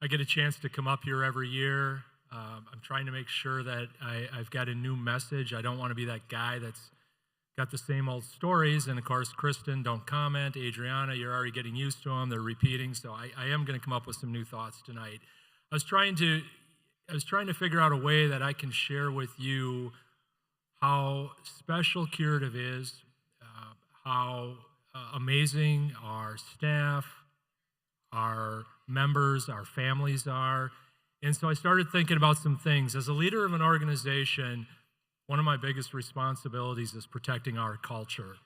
I get a chance to come up here every year. I'm trying to make sure that I've got a new message. I don't want to be that guy that's got the same old stories. And of course, Kristen, don't comment. Adriana, you're already getting used to them. They're repeating. So I am going to come up with some new thoughts tonight. I was trying to figure out a way that I can share with you how special Curative is, how amazing our staff, our members, our families are. And so I started thinking about some things. As a leader of an organization, one of my biggest responsibilities is protecting our culture.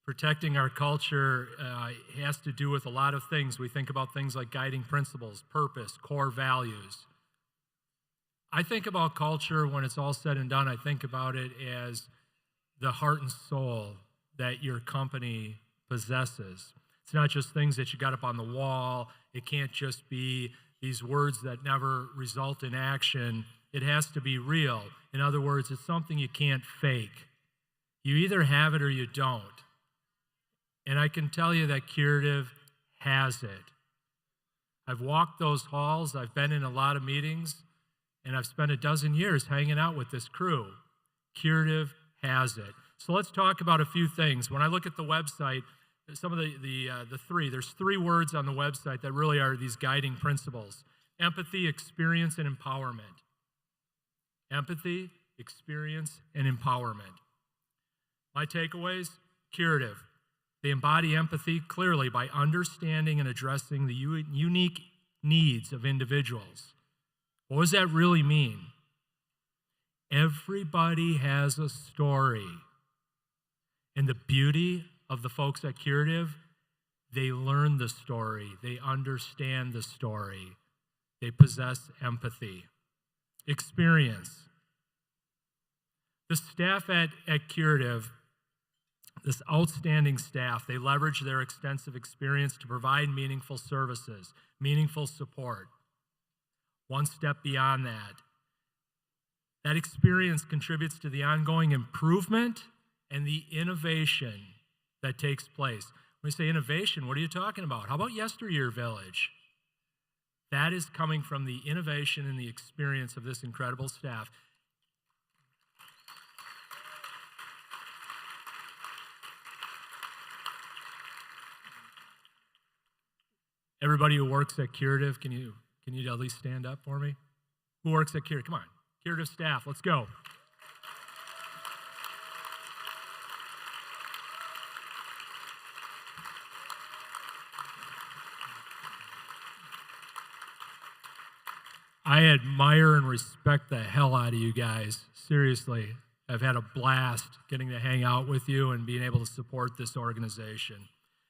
Protecting our culture has to do with a lot of things. We think about things like guiding principles, purpose, core values. I think about culture when it's all said and done. I think about it as the heart and soul that your company possesses. It's not just things that you got up on the wall. It can't just be these words that never result in action. It has to be real. In other words, it's something you can't fake. You either have it or you don't. And I can tell you that Curative has it. I've walked those halls. I've been in a lot of meetings, and I've spent a dozen years hanging out with this crew. Curative has it. So let's talk about a few things. When I look at the website, some of there's three words on the website that really are these guiding principles: empathy, experience, and empowerment. Empathy, experience, and empowerment. My takeaways: Curative. They embody empathy clearly by understanding and addressing the unique needs of individuals. What does that really mean? Everybody has a story. And the beauty of the folks at Curative, they learn the story. They understand the story. They possess empathy. Experience. The staff at Curative, this outstanding staff, they leverage their extensive experience to provide meaningful services, meaningful support. One step beyond that, that experience contributes to the ongoing improvement and the innovation that takes place. When we say innovation, what are you talking about? How about Yesteryear Village? That is coming from the innovation and the experience of this incredible staff. Everybody who works at Curative, can you at least stand up for me? Who works at Curative? Come on, Curative staff, let's go. I admire and respect the hell out of you guys. Seriously, I've had a blast getting to hang out with you and being able to support this organization.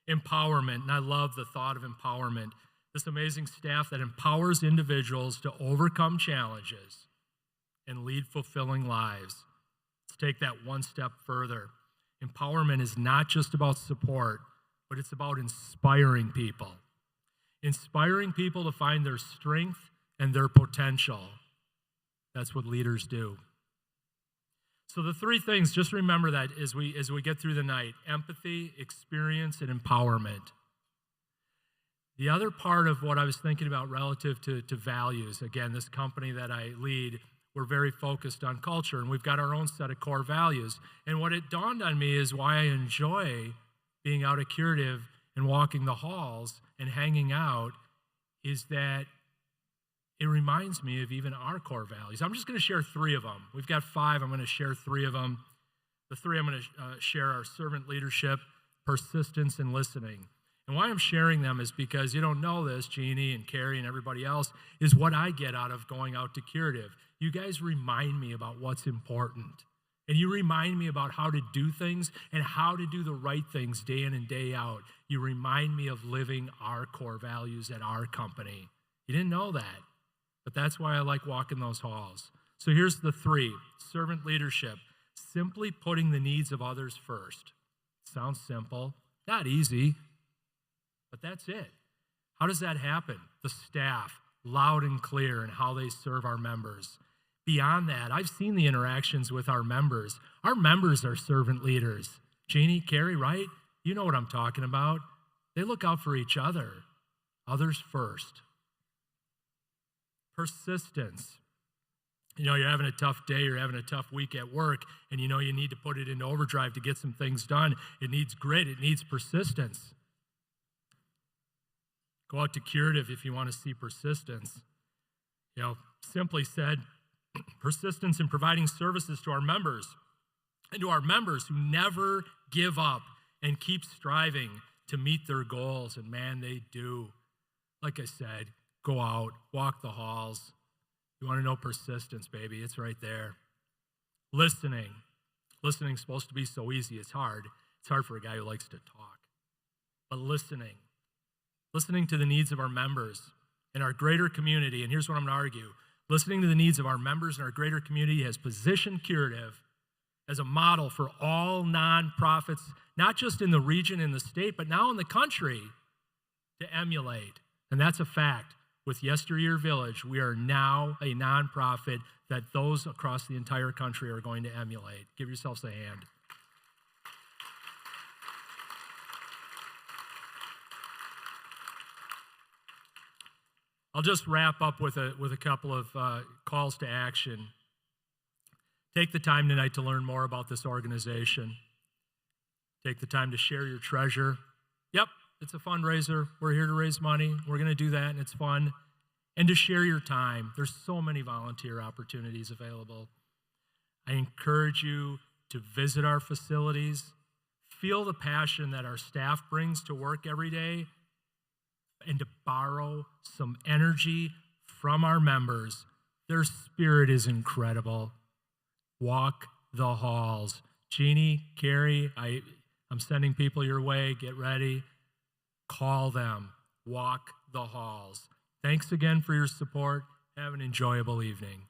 Empowerment, and I love the thought of empowerment. This amazing staff that empowers individuals to overcome challenges and lead fulfilling lives. Let's take that one step further. Empowerment is not just about support, but it's about inspiring people. Inspiring people to find their strength and their potential. That's what leaders do. So the three things, just remember that as we get through the night: empathy, experience, and empowerment. The other part of what I was thinking about relative to values, again, this company that I lead, we're very focused on culture, and we've got our own set of core values. And what it dawned on me is why I enjoy being out at Curative and walking the halls and hanging out is that it reminds me of even our core values. I'm just going to share three of them. We've got five. I'm going to share three of them. The three I'm going to share are servant leadership, persistence, and listening. And why I'm sharing them is because you don't know this, Jeannie and Carrie and everybody else, is what I get out of going out to Curative. You guys remind me about what's important. And you remind me about how to do things and how to do the right things day in and day out. You remind me of living our core values at our company. You didn't know that. But that's why I like walking those halls. So here's the three. Servant leadership, simply putting the needs of others first. Sounds simple, not easy, but that's it. How does that happen? The staff, loud and clear in how they serve our members. Beyond that, I've seen the interactions with our members. Our members are servant leaders. Jeannie, Carrie, right? You know what I'm talking about. They look out for each other. Others first. Persistence. You know, you're having a tough day, you're having a tough week at work, and you know you need to put it into overdrive to get some things done. It needs grit, it needs persistence. Go out to Curative if you want to see persistence. You know, simply said, persistence in providing services to our members, and to our members who never give up and keep striving to meet their goals. And man, they do. Like I said, go out, walk the halls. You want to know persistence, baby? It's right there. Listening. Listening's supposed to be so easy. It's hard. It's hard for a guy who likes to talk. But listening. Listening to the needs of our members and our greater community. And here's what I'm going to argue. Listening to the needs of our members and our greater community has positioned Curative as a model for all nonprofits, not just in the region and the state, but now in the country, to emulate. And that's a fact. With Yesteryear Village, we are now a nonprofit that those across the entire country are going to emulate. Give yourselves a hand. I'll just wrap up with a couple of calls to action. Take the time tonight to learn more about this organization. Take the time to share your treasure. Yep, it's a fundraiser. We're here to raise money. We're going to do that, and it's fun. And to share your time. There's so many volunteer opportunities available. I encourage you to visit our facilities, feel the passion that our staff brings to work every day, and to borrow some energy from our members. Their spirit is incredible. Walk the halls. Jeannie, Carrie, I'm sending people your way. Get ready. Call them. Walk the halls. Thanks again for your support. Have an enjoyable evening.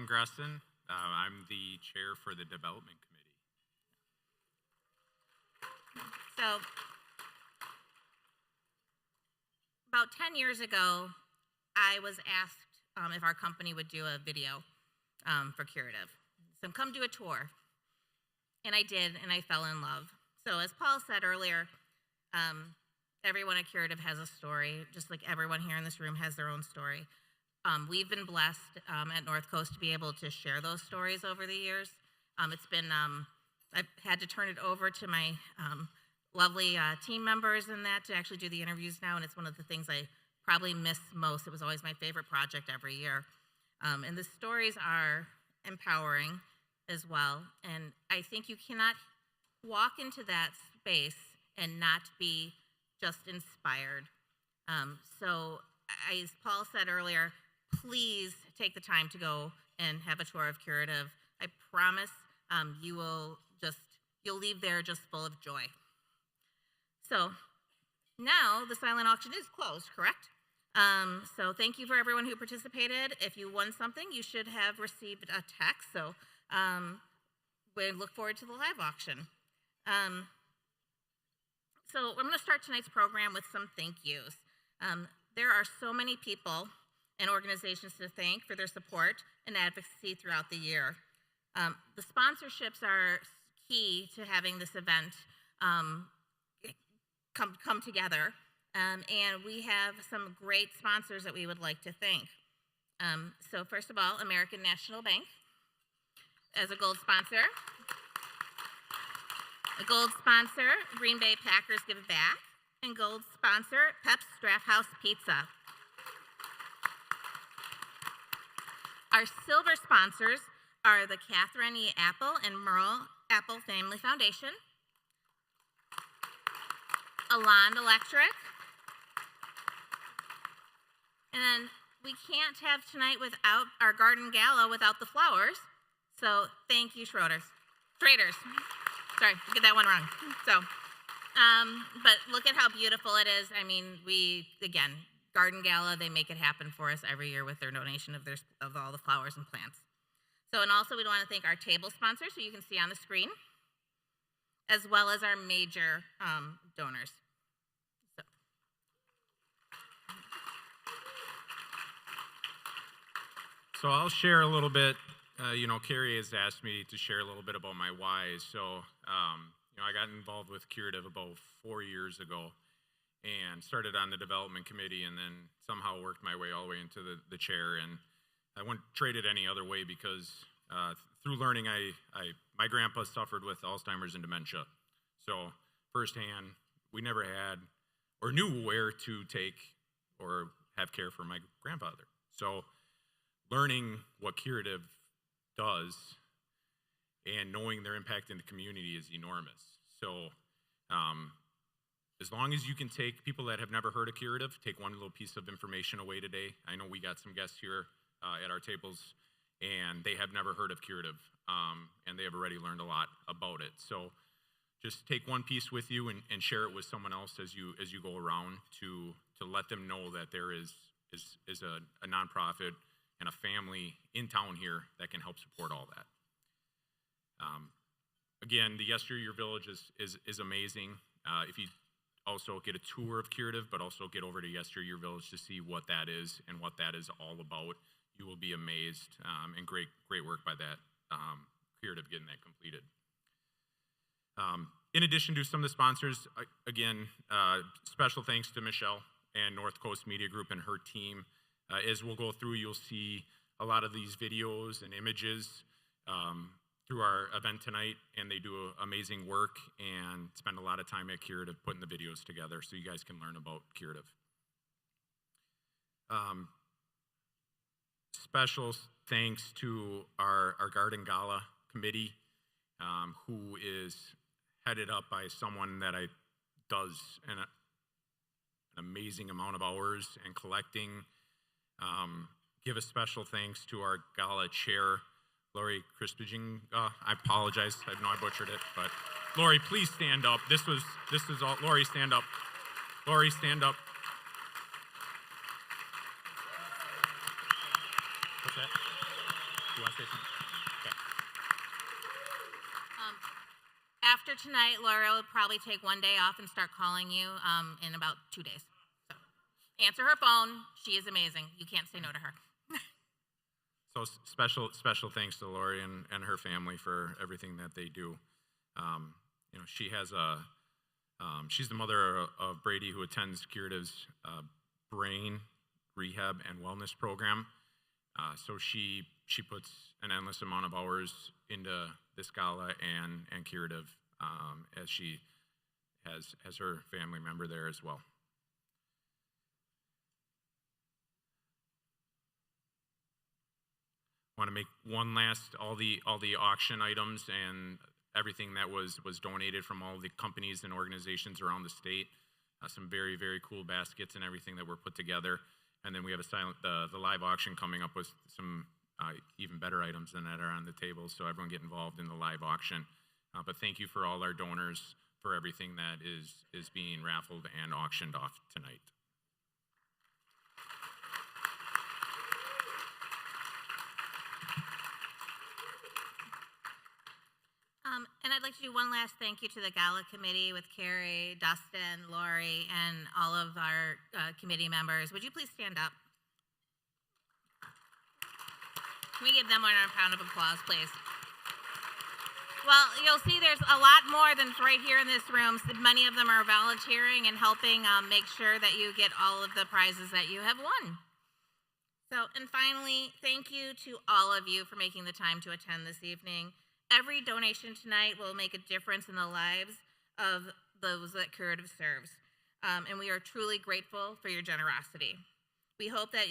Gresson. I'm the chair for the development committee. So, about 10 years ago, I was asked if our company would do a video for Curative. So come do a tour. And I did, and I fell in love. So as Paul said earlier, everyone at Curative has a story, just like everyone here in this room has their own story. We've been blessed at North Coast to be able to share those stories over the years. It's been, I've had to turn it over to my lovely team members in that to actually do the interviews now, and it's one of the things I probably miss most. It was always my favorite project every year. And the stories are empowering as well, and I think you cannot walk into that space and not be just inspired. So as Paul said earlier, please take the time to go and have a tour of Curative. I promise you'll leave there just full of joy. So now the silent auction is closed, correct? So thank you for everyone who participated. If you won something, you should have received a text. So we look forward to the live auction. So I'm going to start tonight's program with some thank yous. There are so many people and organizations to thank for their support and advocacy throughout the year. The sponsorships are key to having this event come together, and we have some great sponsors that we would like to thank. So first of all, American National Bank as a gold sponsor. A gold sponsor, Green Bay Packers Give Back, and gold sponsor, Pep's Draft House Pizza. Our silver sponsors are the Catherine E. Apple and Merle Apple Family Foundation, Alond Electric, and then we can't have tonight without our garden gala without the flowers, so thank you, Traders. Sorry, get that one wrong. So, but look at how beautiful it is. I mean, again, Garden Gala, they make it happen for us every year with their donation of all the flowers and plants. So, and also we want to thank our table sponsors, who you can see on the screen, as well as our major donors. So. So I'll share a little bit. Carrie has asked me to share a little bit about my why. So, I got involved with Curative about 4 years ago and started on the development committee and then somehow worked my way all the way into the chair. And I wouldn't trade it any other way because through learning, my grandpa suffered with Alzheimer's and dementia. So firsthand, we never had or knew where to take or have care for my grandfather. So learning what Curative does and knowing their impact in the community is enormous. So as long as you can take people that have never heard of Curative, take one little piece of information away today. I know we got some guests here at our tables, and they have never heard of Curative, and they have already learned a lot about it. So just take one piece with you and share it with someone else as you go around to let them know that there is a nonprofit and a family in town here that can help support all that. Again, the Yesteryear Village is amazing. If you also get a tour of Curative, but also get over to Yesteryear Village to see what that is and what that is all about, you will be amazed, and great work by that Curative getting that completed. In addition to some of the sponsors, again, special thanks to Michelle and North Coast Media Group and her team. As we'll go through, you'll see a lot of these videos and images through our event tonight, and they do amazing work and spend a lot of time at Curative putting the videos together so you guys can learn about Curative. Special thanks to our Garden Gala committee, who is headed up by someone that does an amazing amount of hours and collecting. Give a special thanks to our Gala chair, Lori Crispiging. I apologize, I know I butchered it, but Lori, please stand up. This is all. Lori, stand up. Lori, stand up. What's that? You want to say something? Okay. After tonight, Laura will probably take one day off and start calling you in about 2 days. So answer her phone. She is amazing. You can't say no to her. So special thanks to Lori and her family for everything that they do. She has she's the mother of Brady, who attends Curative's brain rehab and wellness program. So she puts an endless amount of hours into this gala and Curative, as she has her family member there as well. Want to make one last, all the auction items and everything that was donated from all the companies and organizations around the state. Some very, very cool baskets and everything that were put together. And then we have the live auction coming up with some even better items than that are on the table. So everyone get involved in the live auction. But thank you for all our donors for everything that is being raffled and auctioned off tonight. And I'd like to do one last thank you to the Gala Committee with Carrie, Dustin, Lori, and all of our committee members. Would you please stand up? Can we give them one round of applause, please? Well, you'll see there's a lot more than right here in this room. Many of them are volunteering and helping make sure that you get all of the prizes that you have won. So, and finally, thank you to all of you for making the time to attend this evening. Every donation tonight will make a difference in the lives of those that Curative serves, and we are truly grateful for your generosity. We hope that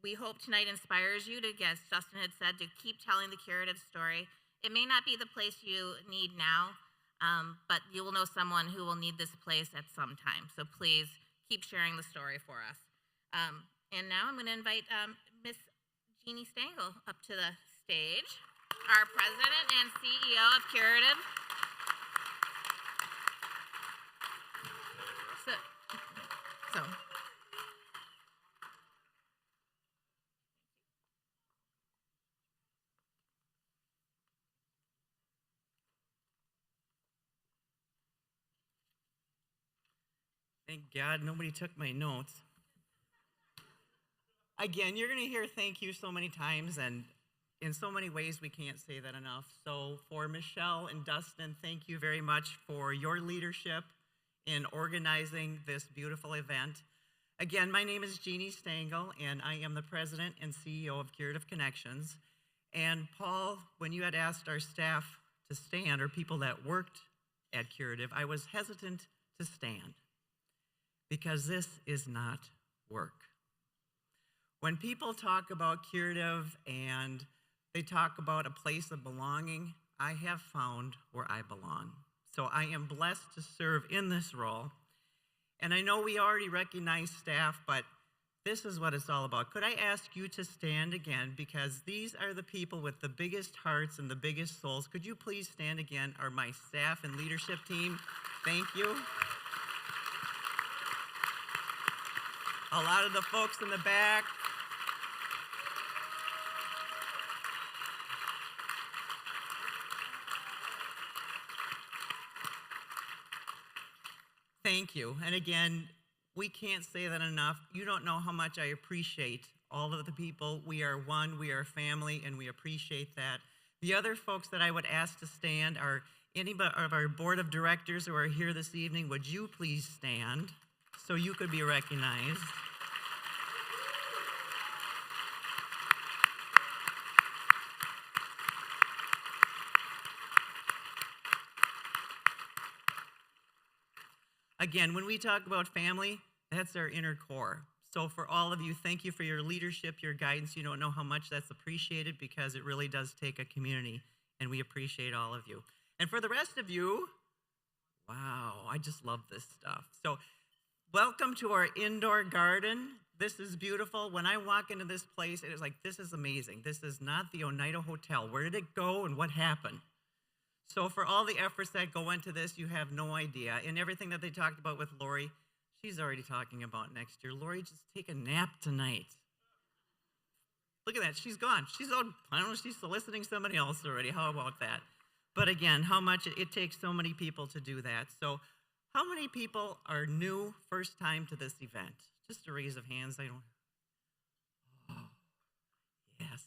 we hope tonight inspires you to, as Justin had said, to keep telling the Curative story. It may not be the place you need now, but you will know someone who will need this place at some time. So please keep sharing the story for us. And now I'm going to invite Miss Jeannie Stengel up to the stage. Our president and CEO of Curative. So. Thank God nobody took my notes. Again, you're going to hear thank you so many times, and in so many ways we can't say that enough. So for Michelle and Dustin, thank you very much for your leadership in organizing this beautiful event. Again, my name is Jeannie Stengel, and I am the president and CEO of Curative Connections. And Paul, when you had asked our staff to stand, or people that worked at Curative, I was hesitant to stand because this is not work. When people talk about Curative and they talk about a place of belonging, I have found where I belong. So I am blessed to serve in this role. And I know we already recognize staff, but this is what it's all about. Could I ask you to stand again, because these are the people with the biggest hearts and the biggest souls. Could you please stand again, are my staff and leadership team? Thank you. A lot of the folks in the back. Thank you. And again, we can't say that enough. You don't know how much I appreciate all of the people. We are one, we are family, and we appreciate that. The other folks that I would ask to stand are any of our board of directors who are here this evening. Would you please stand so you could be recognized? Again, when we talk about family, that's our inner core. So for all of you, thank you for your leadership, your guidance. You don't know how much that's appreciated, because it really does take a community, and we appreciate all of you. And for the rest of you, wow, I just love this stuff. So welcome to our indoor garden. This is beautiful. When I walk into this place, it is like, this is amazing. This is not the Oneida Hotel. Where did it go and what happened? So for all the efforts that go into this, you have no idea. And everything that they talked about with Lori, she's already talking about next year. Lori, just take a nap tonight. Look at that, she's gone. She's on, I don't know, she's soliciting somebody else already. How about that? But again, how much it takes so many people to do that. So how many people are new, first time to this event? Just a raise of hands. I don't, oh, yes.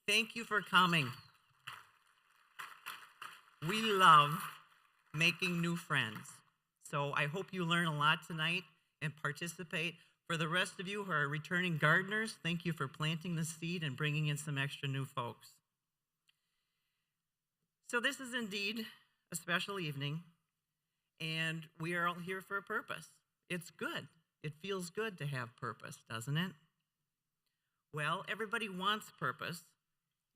Thank you for coming. We love making new friends. So I hope you learn a lot tonight and participate. For the rest of you who are returning gardeners, thank you for planting the seed and bringing in some extra new folks. So this is indeed a special evening, and we are all here for a purpose. It's good. It feels good to have purpose, doesn't it? Well, everybody wants purpose,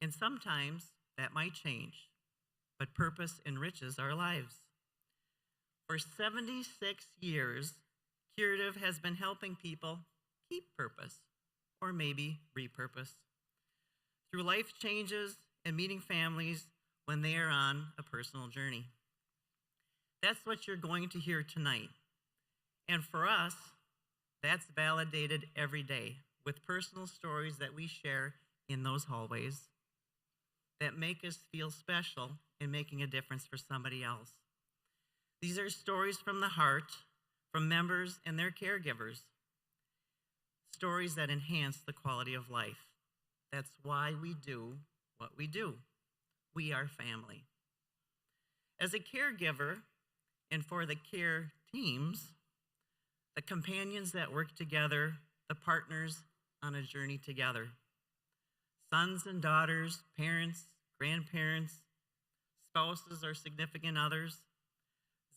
and sometimes that might change. But purpose enriches our lives. For 76 years, Curative has been helping people keep purpose, or maybe repurpose, through life changes and meeting families when they are on a personal journey. That's what you're going to hear tonight. And for us, that's validated every day with personal stories that we share in those hallways that make us feel special in making a difference for somebody else. These are stories from the heart, from members and their caregivers. Stories that enhance the quality of life. That's why we do what we do. We are family. As a caregiver, and for the care teams, the companions that work together, the partners on a journey together. Sons and daughters, parents, grandparents, spouses or significant others.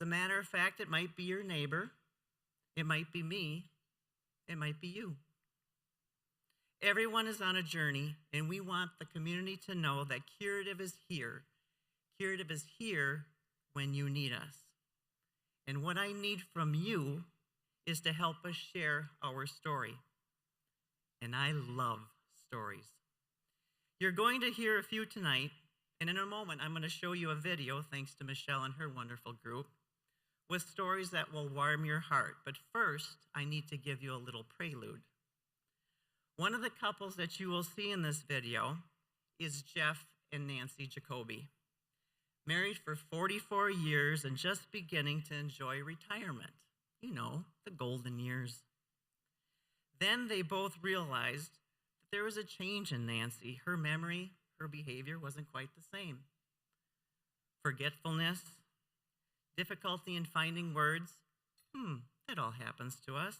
As a matter of fact, it might be your neighbor, it might be me, it might be you. Everyone is on a journey, and we want the community to know that Curative is here. Curative is here when you need us. And what I need from you is to help us share our story. And I love stories. You're going to hear a few tonight, and in a moment, I'm going to show you a video, thanks to Michelle and her wonderful group, with stories that will warm your heart. But first, I need to give you a little prelude. One of the couples that you will see in this video is Jeff and Nancy Jacoby, married for 44 years and just beginning to enjoy retirement. You know, the golden years. Then they both realized But there was a change in Nancy. Her memory, her behavior wasn't quite the same. Forgetfulness, difficulty in finding words, that all happens to us.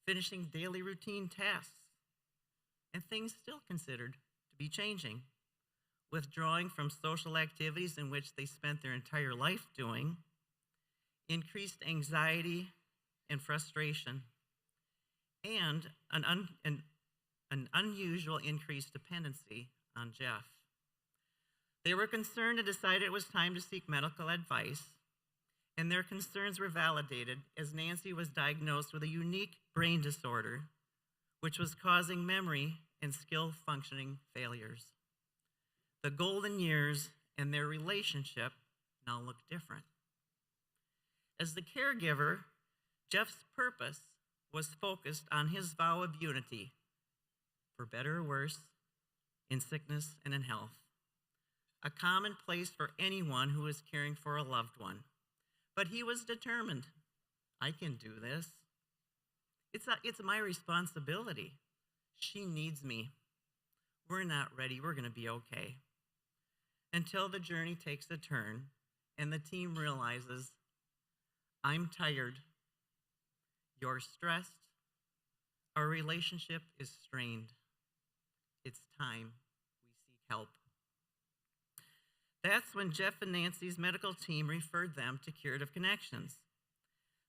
Finishing daily routine tasks, and things still considered to be changing. Withdrawing from social activities in which they spent their entire life doing, increased anxiety and frustration, and an unusual increased dependency on Jeff. They were concerned and decided it was time to seek medical advice, and their concerns were validated as Nancy was diagnosed with a unique brain disorder, which was causing memory and skill functioning failures. The golden years and their relationship now look different. As the caregiver, Jeff's purpose was focused on his vow of unity, for better or worse, in sickness and in health, a common place for anyone who is caring for a loved one. But he was determined. I can do this. It's my responsibility. She needs me. We're not ready. We're going to be okay. Until the journey takes a turn and the team realizes, I'm tired. You're stressed. Our relationship is strained. It's time we seek help. That's when Jeff and Nancy's medical team referred them to Curative Connections.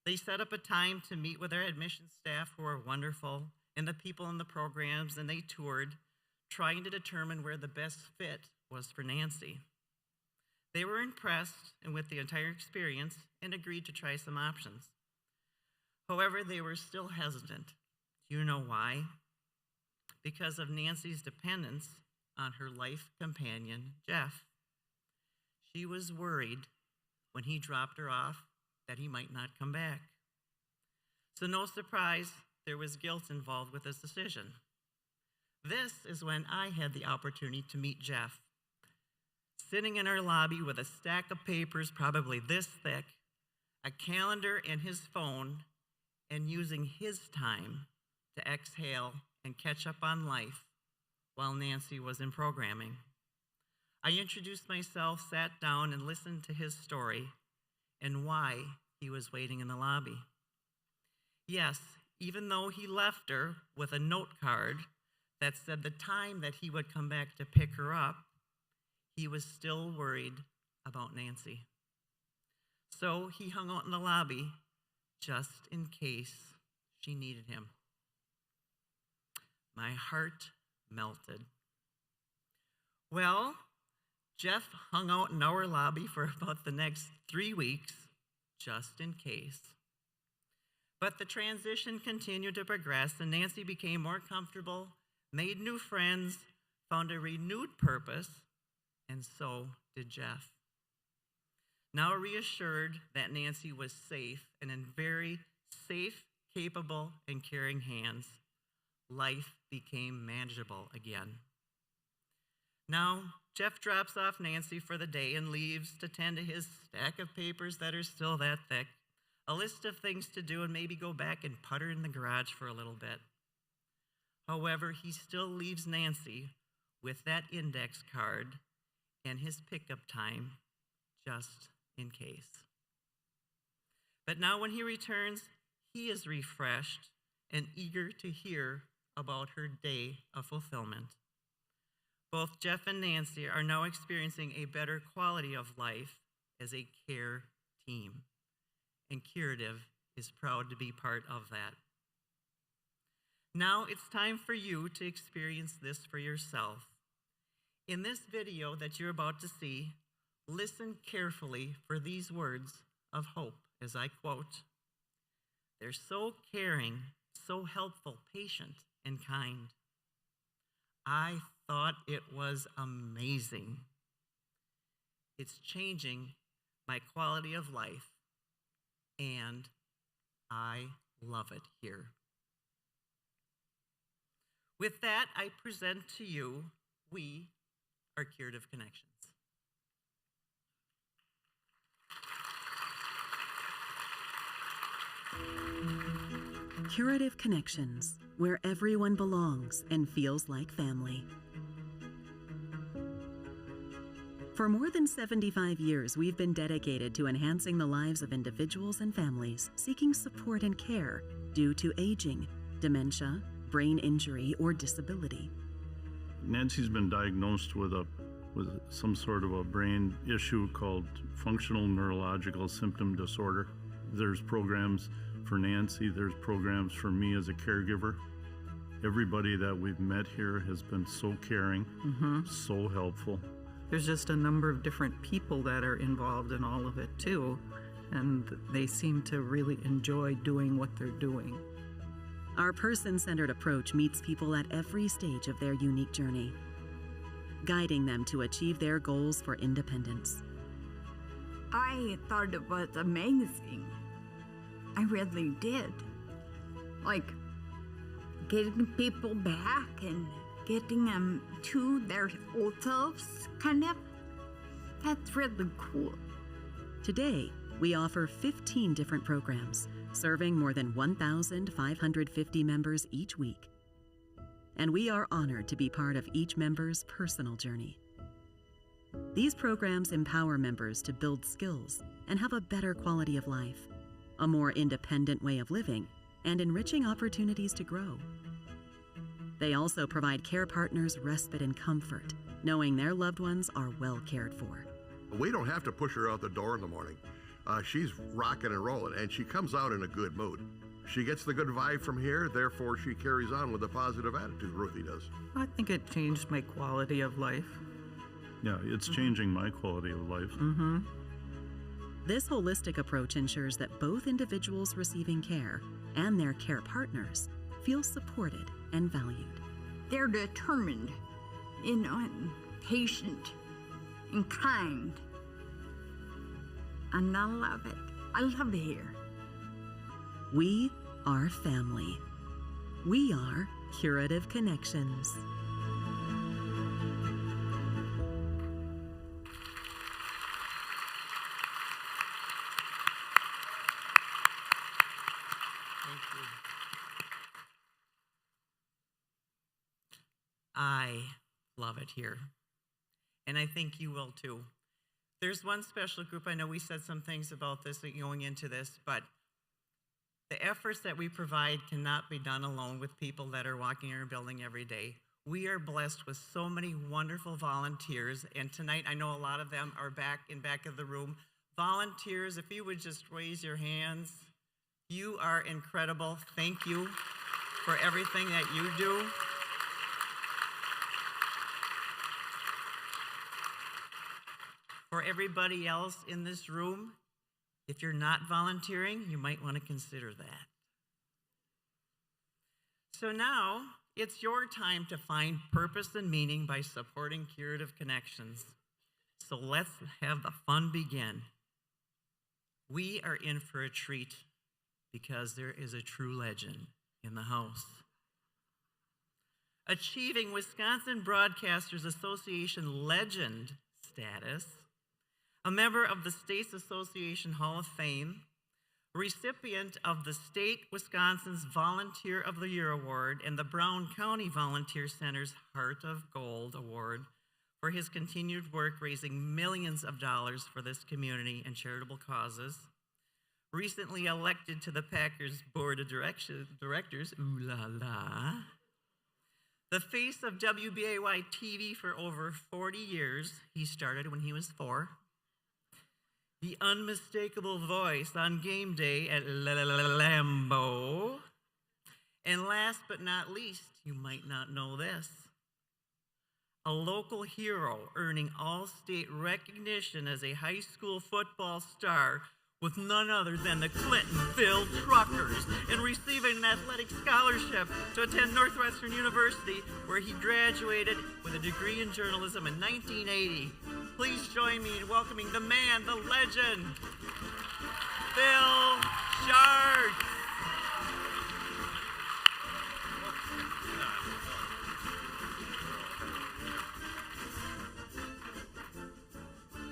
They set up a time to meet with our admissions staff, who are wonderful, and the people in the programs, and they toured, trying to determine where the best fit was for Nancy. They were impressed with the entire experience and agreed to try some options. However, they were still hesitant. Do you know why? Because of Nancy's dependence on her life companion, Jeff. She was worried when he dropped her off that he might not come back. So no surprise, there was guilt involved with this decision. This is when I had the opportunity to meet Jeff, sitting in our lobby with a stack of papers probably this thick, a calendar and his phone, and using his time to exhale and catch up on life while Nancy was in programming. I introduced myself, sat down, and listened to his story and why he was waiting in the lobby. Yes, even though he left her with a note card that said the time that he would come back to pick her up, he was still worried about Nancy. So he hung out in the lobby just in case she needed him. My heart melted. Well, Jeff hung out in our lobby for about the next 3 weeks, just in case. But the transition continued to progress, and Nancy became more comfortable, made new friends, found a renewed purpose, and so did Jeff. Now reassured that Nancy was safe and in very safe, capable, and caring hands, life became manageable again. Now, Jeff drops off Nancy for the day and leaves to tend to his stack of papers that are still that thick, a list of things to do, and maybe go back and putter in the garage for a little bit. However, he still leaves Nancy with that index card and his pickup time, just in case. But now when he returns, he is refreshed and eager to hear about her day of fulfillment. Both Jeff and Nancy are now experiencing a better quality of life as a care team, and Curative is proud to be part of that. Now it's time for you to experience this for yourself. In this video that you're about to see, listen carefully for these words of hope as I quote, "They're so caring, so helpful, patient, and kind. I thought it was amazing. It's changing my quality of life, and I love it here." With that, I present to you, we are Curative Connections. Curative Connections, where everyone belongs and feels like family. For more than 75 years, we've been dedicated to enhancing the lives of individuals and families seeking support and care due to aging, dementia, brain injury, or disability. Nancy's been diagnosed with some sort of a brain issue called functional neurological symptom disorder. There's programs for Nancy, there's programs for me as a caregiver. Everybody that we've met here has been so caring, so helpful. There's just a number of different people that are involved in all of it too, and they seem to really enjoy doing what they're doing. Our person-centered approach meets people at every stage of their unique journey, guiding them to achieve their goals for independence. I thought it was amazing. I really did. Like, getting people back and getting them to their old selves, kind of. That's really cool. Today, we offer 15 different programs, serving more than 1,550 members each week. And we are honored to be part of each member's personal journey. These programs empower members to build skills and have a better quality of life, a more independent way of living, and enriching opportunities to grow. They also provide care partners respite and comfort, knowing their loved ones are well cared for. We don't have to push her out the door in the morning. She's rocking and rolling, and she comes out in a good mood. She gets the good vibe from here, therefore she carries on with a positive attitude, Ruthie does. I think it changed my quality of life. Yeah, it's changing my quality of life. This holistic approach ensures that both individuals receiving care and their care partners feel supported and valued. They're determined, and patient, and kind. And I love it. I love it here. We are family. We are Curative Connections. I love it here. And I think you will too. There's one special group, I know we said some things about this going into this, but the efforts that we provide cannot be done alone with people that are walking in our building every day. We are blessed with so many wonderful volunteers, and tonight I know a lot of them are back of the room. Volunteers, if you would just raise your hands, you are incredible. Thank you for everything that you do. For everybody else in this room, if you're not volunteering, you might want to consider that. So now, it's your time to find purpose and meaning by supporting Curative Connections. So let's have the fun begin. We are in for a treat because there is a true legend in the house. Achieving Wisconsin Broadcasters Association legend status, a member of the States Association Hall of Fame, recipient of the State Wisconsin's Volunteer of the Year Award and the Brown County Volunteer Center's Heart of Gold Award for his continued work raising millions of dollars for this community and charitable causes. Recently elected to the Packers Board of Directors, ooh la la. The face of WBAY TV for over 40 years, he started when he was 4. The unmistakable voice on game day at Lambeau. And last but not least, you might not know this, a local hero earning all-state recognition as a high school football star with none other than the Clintonville Truckers and receiving an athletic scholarship to attend Northwestern University, where he graduated with a degree in journalism in 1980. Please join me in welcoming the man, the legend, Bill Sharp.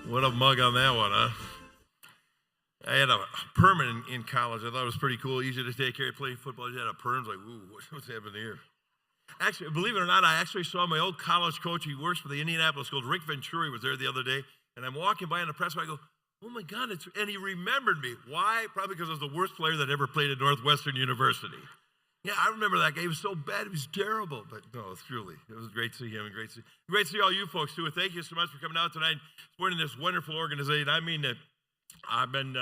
What a mug on that one, huh? I had a perm in college. I thought it was pretty cool, easy to take care of playing football. You had a perm, like, ooh, what's happening here? Actually, believe it or not, I actually saw my old college coach. He works for the Indianapolis Colts. Rick Venturi was there the other day, and I'm walking by in the press. I go, oh my God! And he remembered me. Why? Probably because I was the worst player that ever played at Northwestern University. Yeah, I remember that game. It was so bad, it was terrible. But no, truly, it was great to see him and great to see all you folks too. Thank you so much for coming out tonight, supporting this wonderful organization. I mean that I've been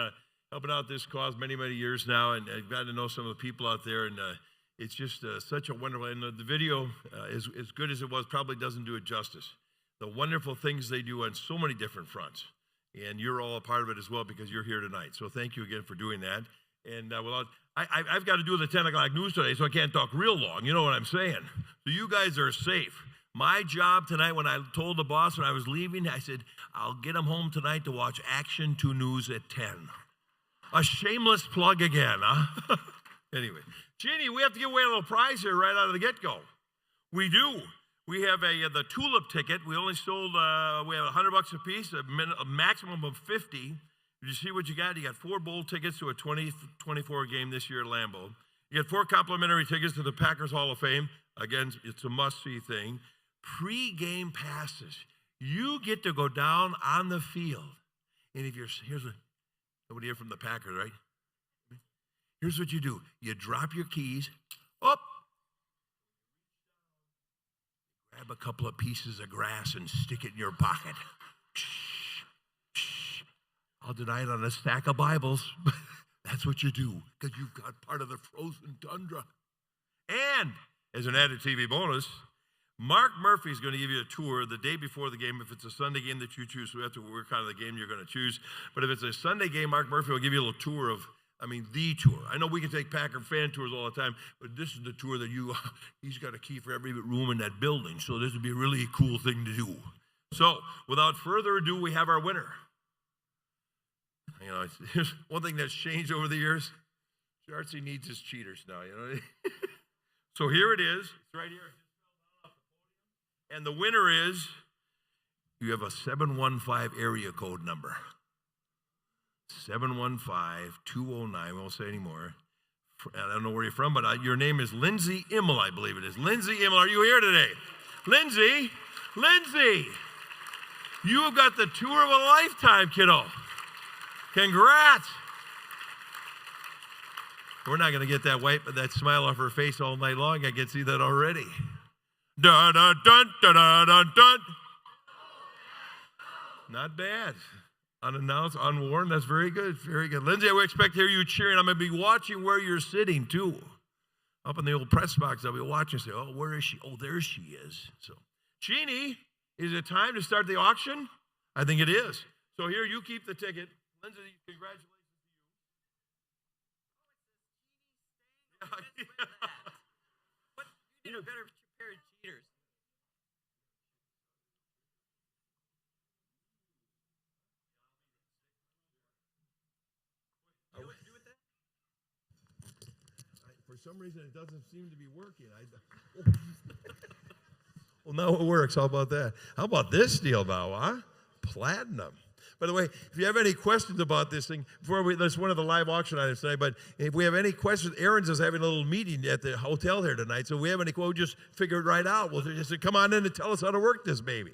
helping out this cause many years now, and I've gotten to know some of the people out there, and it's just such a wonderful. And the video, as good as it was, probably doesn't do it justice. The wonderful things they do on so many different fronts, and you're all a part of it as well because you're here tonight. So thank you again for doing that. And I've got to do the 10 o'clock news today, so I can't talk real long. You know what I'm saying? So you guys are safe. My job tonight, when I told the boss when I was leaving, I said, I'll get them home tonight to watch Action 2 News at 10. A shameless plug again, huh? Anyway, Jeannie, we have to give away a little prize here right out of the get-go. We do. We have the Tulip ticket. We only sold, we have $100 a piece, a maximum of 50. Did you see what you got? You got 4 bowl tickets to a 2024 game this year at Lambeau. You got 4 complimentary tickets to the Packers Hall of Fame. Again, it's a must-see thing. Pre-game passes. You get to go down on the field. And if nobody here from the Packers, right? Here's what you do. You drop your keys. Up. Grab a couple of pieces of grass and stick it in your pocket. I'll deny it on a stack of Bibles. That's what you do because you've got part of the frozen tundra. And as an added TV bonus, Mark Murphy's going to give you a tour the day before the game if it's a Sunday game that you choose. So we have to work out of the game you're going to choose. But if it's a Sunday game, Mark Murphy will give you a little tour of, the tour. I know we can take Packer fan tours all the time, but this is the tour that he's got a key for every room in that building. So this would be a really cool thing to do. So without further ado, we have our winner. Here's one thing that's changed over the years. Chartsy needs his cheaters now, So here it is. It's right here. And the winner is, you have a 715 area code number. 715-209. We won't say anymore. I don't know where you're from, but your name is Lindsay Immel, I believe it is. Lindsay Immel, are you here today? Lindsay, you have got the tour of a lifetime, kiddo. Congrats. We're not going to get that smile off her face all night long. I can see that already. Dun, dun, dun, dun, dun, dun, dun. Not bad. Unannounced, unworn. That's very good. Very good. Lindsay, I would expect to hear you cheering. I'm going to be watching where you're sitting, too. Up in the old press box, I'll be watching and say, oh, where is she? Oh, there she is. So, Jeannie, is it time to start the auction? I think it is. So here, you keep the ticket. Lindsay, congratulations to you. What? You need a better pair of cheaters. For some reason, it doesn't seem to be working. Well, now it works. How about that? How about this deal now, huh? Platinum. By the way, if you have any questions about this thing, that's one of the live auction items tonight, but if we have any questions, Aaron's is having a little meeting at the hotel here tonight, so if we have any, we'll just figure it right out. We'll just say, come on in and tell us how to work this baby.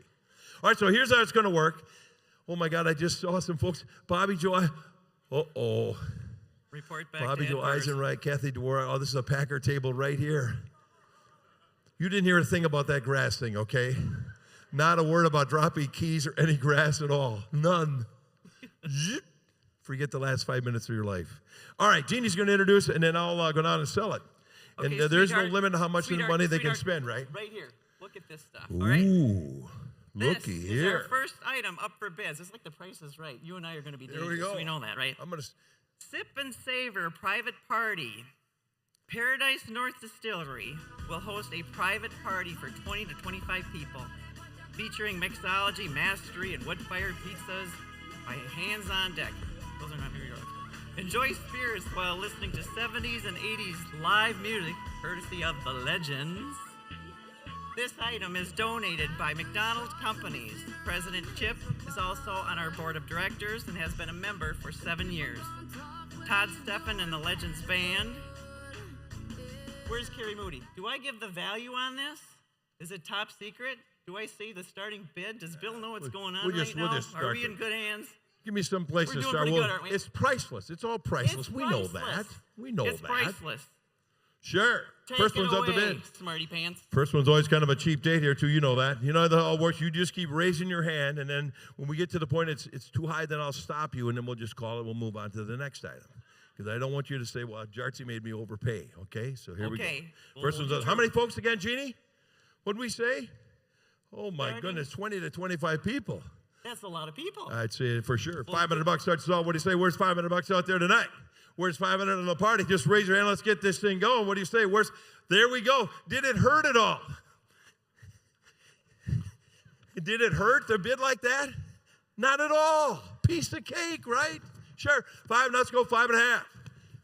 All right, so here's how it's going to work. Oh, my God, I just saw some folks. Bobby Joe, uh-oh. Report back Bobby to Joe Eisenreich, Kathy Dvorak. Oh, this is a Packer table right here. You didn't hear a thing about that grass thing, okay? Not a word about dropping keys or any grass at all. None. Forget the last 5 minutes of your life. All right, Jeannie's going to introduce it, and then I'll go down and sell it. Okay, and there's no limit to how much money they can spend, right? Right here. Look at this stuff. Ooh, all right? Looky this here. Is our first item up for bids. It's like the Price is Right. You and I are going to be doing this, so we know that, right? I'm going to... Sip and Savor Private Party. Paradise North Distillery will host a private party for 20 to 25 people, featuring mixology, mastery, and wood-fired pizzas by hands on deck. Those are not New York. Enjoy spirits while listening to 70s and 80s live music, courtesy of the Legends. This item is donated by McDonald Companies. President Chip is also on our board of directors and has been a member for 7 years. Todd Steffen and the Legends Band. Where's Carrie Moody? Do I give the value on this? Is it top secret? Do I see the starting bid? Does Bill know what's going on right now? Are we in good hands? Give me some place We're to doing start. pretty good, aren't we? It's priceless. It's all priceless. It's We know that. priceless. We know It's that. priceless. Sure. Take First it one's up to away, bid. Smarty pants. First one's always kind of a cheap date here, too. You know that. You know how that all works. You just keep raising your hand, and then when we get to the point it's too high, then I'll stop you, and then we'll just call it. We'll move on to the next item. Because I don't want you to say, well, Jartsy made me overpay. Okay? So here we go. First one's up. How many folks again, Jeannie? What did we say? Oh, my 30? goodness. 20 to 25 people. That's a lot of people. I'd say for sure. $500 starts us all. What do you say? Where's $500 out there tonight? Where's 500 in the party? Just raise your hand. Let's get this thing going. What do you say? There we go. Did it hurt at all? Did it hurt to bid like that? Not at all. Piece of cake, right? Sure. 5, let's go 5.5.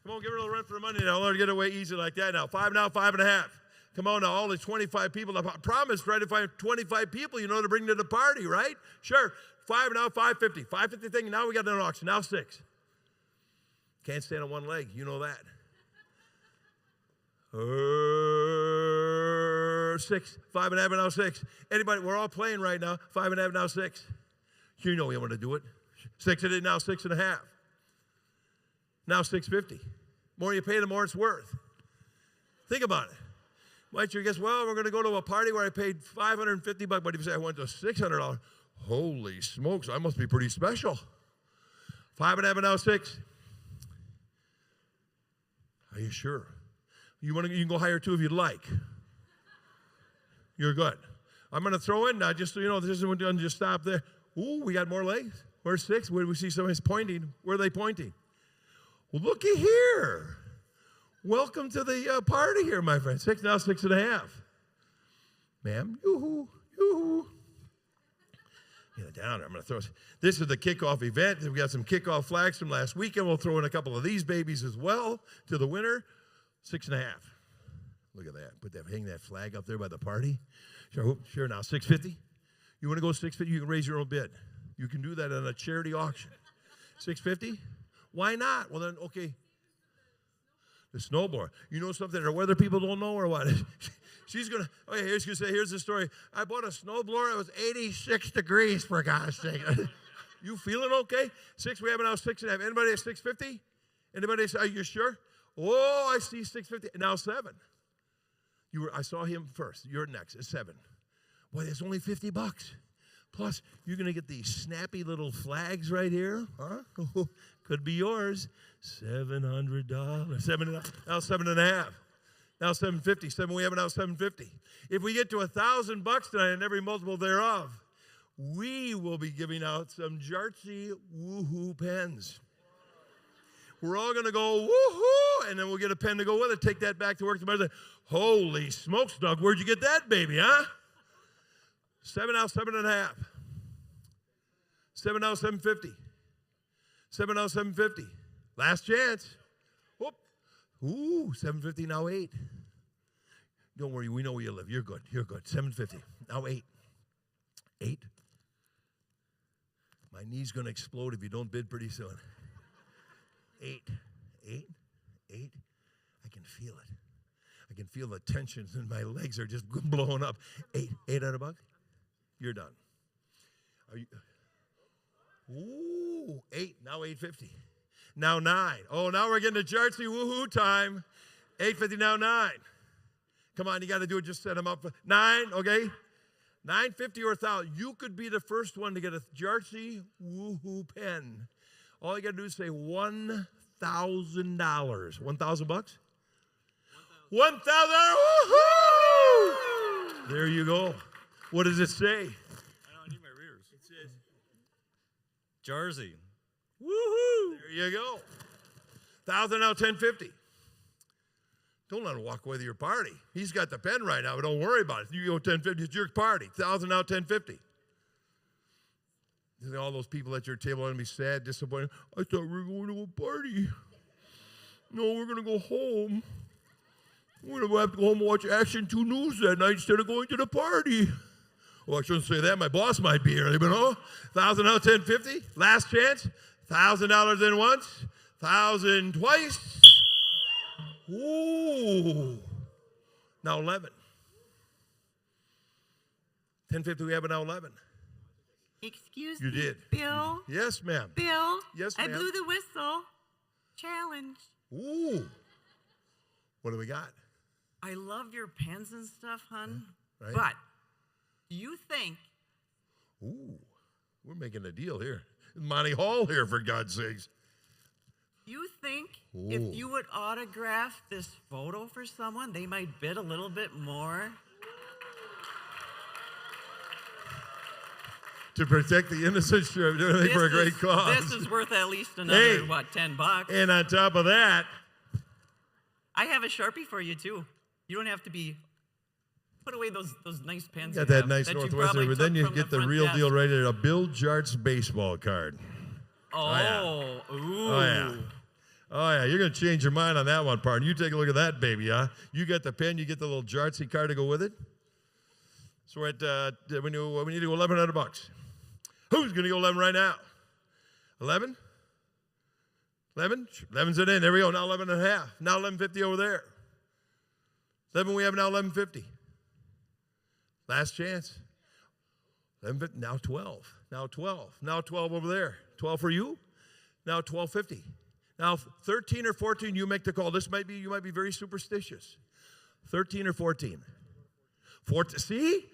Come on, give her a little run for the money now. Let her get away easy like that now. 5 now, 5.5. Come on now, all the 25 people. I promised, right, if I have 25 people, you know, to bring to the party, right? Sure. 5 now, 550. 550 thing, now we got an auction. Now 6. Can't stand on one leg. You know that. 6. 5.5 now 6. Anybody, we're all playing right now. 5.5 now 6. You know we want to do it. 6 it is now 6.5. Now 650. More you pay, the more it's worth. Think about it. Might you guess, well, we're going to go to a party where I paid $550, but if you say I went to $600, holy smokes, I must be pretty special. 5.5 now 6. Are you sure? You can go higher too if you'd like. You're good. I'm going to throw in now, just so you know, this isn't done. Just stop there. Ooh, we got more legs. Where's 6? Where do we see somebody's pointing? Where are they pointing? Well, looky here. Welcome to the party here, my friend. 6 now 6.5. Ma'am, yoo-hoo, yoo-hoo. Get it down there. I'm going to throw. This is the kickoff event. We've got some kickoff flags from last weekend. We'll throw in a couple of these babies as well to the winner. 6.5. Look at that. Hang that flag up there by the party. Sure. Now 650. You want to go 650? You can raise your own bid. You can do that on a charity auction. 650. Why not? Well then, okay. The snowblower. You know something our weather people don't know or what? She's going to, okay, here's the story. I bought a snowblower. It was 86 degrees, for God's sake. You feeling okay? 6, we have it now 6.5. Anybody at 650? Anybody say, are you sure? Oh, I see 650. Now 7. I saw him first. You're next. It's 7. Boy, it's only $50. Plus, you're going to get these snappy little flags right here. Huh? Could be yours. $700. Now 7.5. Now 750. 7. We have it now 750. If we get to $1,000 tonight and every multiple thereof, we will be giving out some Jartsy woohoo pens. We're all going to go woohoo, and then we'll get a pen to go with it. Take that back to work tomorrow. Holy smokes, Doug! Where'd you get that, baby? Huh? 7 now 7.5. 7 now 750. 7 now 750. Last chance. Whoop. Ooh, 750 now 8. Don't worry, we know where you live. You're good. You're good. 750. Now 8. 8. My knee's going to explode if you don't bid pretty soon. 8. 8. 8. I can feel it. I can feel the tensions in my legs are just blowing up. 8. $800. You're done. Are you? Ooh, 8. Now 850. Now 9. Oh, now we're getting to Jartsy woohoo time. 850 now 9. Come on, you got to do it. Just set them up. 9, okay? 950 or 1,000. You could be the first one to get a Jartsy woohoo pen. All you got to do is say $1,000. $1,000? $1,000. Woohoo! There you go. What does it say? I need my readers. It says Jartsy. Woohoo! There you go. 1,000 now 1050. Don't let him walk away with your party. He's got the pen right now, but don't worry about it. You go 1050, it's your party. 1,000 now 1050. All those people at your table are going to be sad, disappointed. I thought we were going to a party. No, we're going to go home. I'm going to have to go home and watch Action 2 News that night instead of going to the party. Well, I shouldn't say that. My boss might be here. But no, $1,000 out, $10.50. Last chance. $1,000 in once. $1,000 twice. Ooh. Now 11. $10.50. We have it now 11. Excuse You me, did. Bill. Yes, ma'am. Bill. Yes, I ma'am. blew the whistle. Challenge. Ooh. What do we got? I love your pens and stuff, hon. Yeah, right. But do you think Ooh. We're making a deal here. Monty Hall here, for God's sakes. You think Ooh. if you would autograph this photo for someone, they might bid a little bit more? To protect the innocent, sure, do anything for a great cause. This is worth at least another, $10? And on top of that, I have a Sharpie for you, too. You don't have to be... Put away those nice pens. got you that have nice that you Northwestern, probably but then took you from get the front real desk. deal right there, a Bill Jart's baseball card. Oh, yeah. ooh. Oh, yeah. Oh, yeah, you're going to change your mind on that one, partner. You take a look at that, baby, huh? You get the pen, you get the little Jartsy card to go with it. So we're at, we need to go $1,100. Who's going to go 11 right now? 11? 11? 11's it in. There we go. Now 11 and a half. Now 11.50 over there. 11 we have now 11.50. Last chance. 11.50. Now 12. Now 12. Now 12 over there. 12 for you. Now 12.50. Now 13 or 14, you make the call. You might be very superstitious. 13 or 14. 14.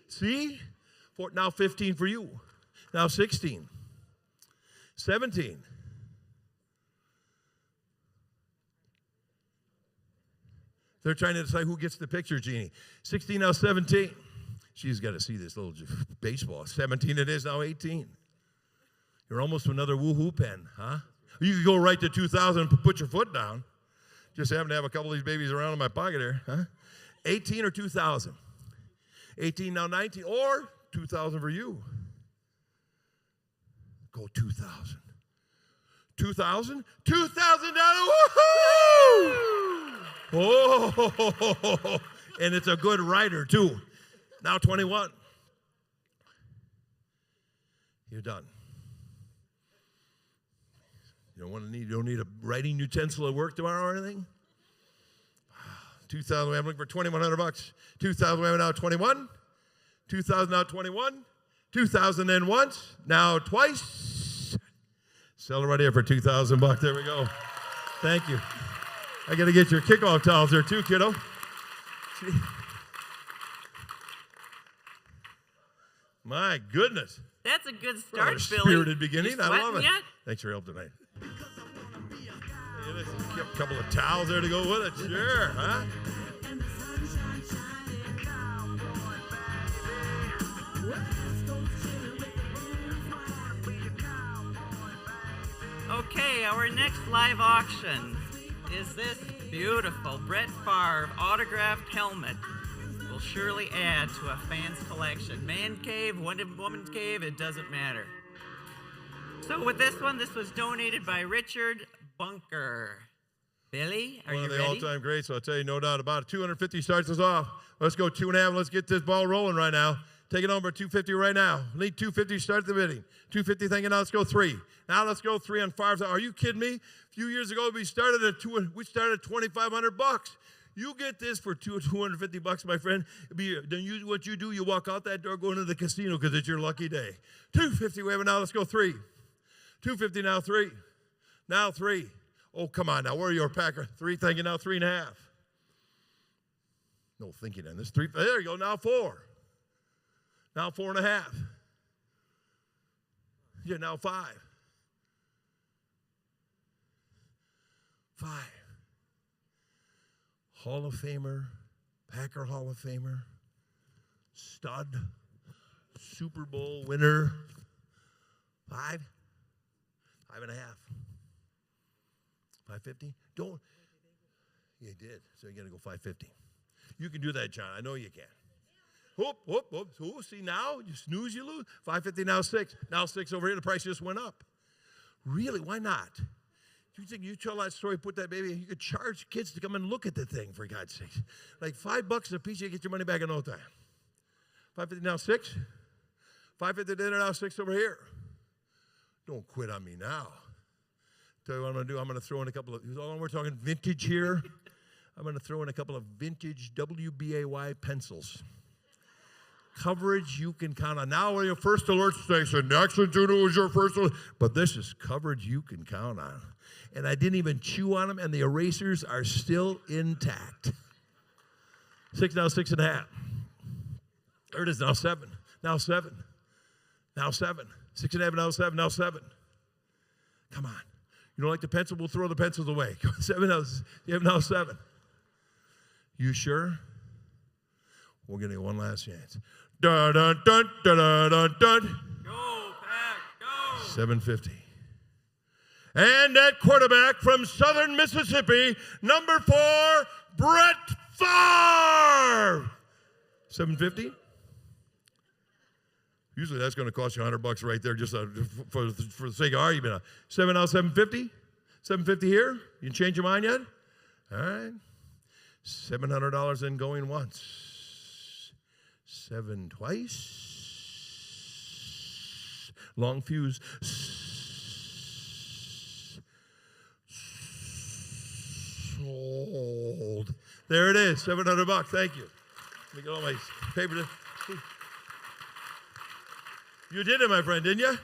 See? Now 15 for you. Now 16. 17. They're trying to decide who gets the picture, Jeannie. 16, now 17. She's got to see this little baseball. 17 it is, now 18. You're almost to another woohoo pen, huh? You could go right to 2,000 and put your foot down. Just happen to have a couple of these babies around in my pocket here, huh? 18 or 2,000. 18, now 19, or 2,000 for you. Go 2,000. 2,000? $2,000, woohoo! Oh, and it's a good rider, too. Now 21. You're done. You don't need a writing utensil at work tomorrow or anything? 2,000, I'm looking for $2,100. 2,000, we have now 21. 2,000, now 21. 2,000 then once, now twice. Sell it right here for $2,000. There we go. Thank you. I got to get your kickoff towels there too, kiddo. My goodness. That's a good start, What a Billy. spirited beginning. You I love sweating it. yet? Thanks for your help tonight. A couple of towels there to go with it. Sure, huh? Okay, our next live auction is this beautiful Brett Favre autographed helmet. Will surely add to a fan's collection. Man cave, woman's cave, it doesn't matter. So with this one, this was donated by Richard Bunker. Billy, are you ready? One of the all-time greats, so I'll tell you, no doubt about it. 250 starts us off. Let's go 2.5. Let's get this ball rolling right now. Take it over 250 right now. Need 250 to start the bidding. 250 thinking, now let's go 3. Now let's go 3 on Favre. Are you kidding me? A few years ago, we started at $2,500. You get this for $250, my friend. Then what you do, you walk out that door, go into the casino because it's your lucky day. 250, we have it now. Let's go 3. 250 now, 3. Now 3. Oh, come on now. Where are your Packer? 3 thinking now, 3.5. No thinking on this. 3. There you go. Now 4. Now 4.5. Yeah, now 5. 5. Hall of Famer, Packer Hall of Famer, stud, Super Bowl winner. 5. 5.5. 550. Don't. You did. So you got to go 550. You can do that, John. I know you can. Whoop, whoop, whoop. Ooh, see now, you snooze, you lose. 550, now 6. Now 6 over here. The price just went up. Really? Why not? You think you tell that story, put that baby, you could charge kids to come and look at the thing, for God's sake. Like $5 a piece, you get your money back in no time. $5.50 now, $6. $5.50 dinner now, $6 over here. Don't quit on me now. Tell you what I'm going to do. I'm going to throw in a couple of, we're talking vintage here. I'm going to throw in a couple of vintage WBAY pencils. Coverage you can count on. Now we're your first alert station. Next one, Juno, was your first alert. But this is coverage you can count on. And I didn't even chew on them, and the erasers are still intact. 6 now, 6.5. There it is, now 7. Now 7. Now 7. 6.5, now 7, now 7. Come on. You don't like the pencil? We'll throw the pencils away. 7 now, you have now 7. You sure? We're getting one last chance. Dun, dun, dun, dun, dun, dun, dun. Go, Pack, go. 750. And at quarterback from Southern Mississippi, number 4, Brett Favre. 750. Usually that's going to cost you $100 right there, just for the sake of argument. 7 now, 750. 750 here. You can change your mind yet? All right. $700 in going once. 7 twice. Long fuse. Sold. There it is. $700. Thank you. Let me get all my paper. You did it, my friend, didn't you?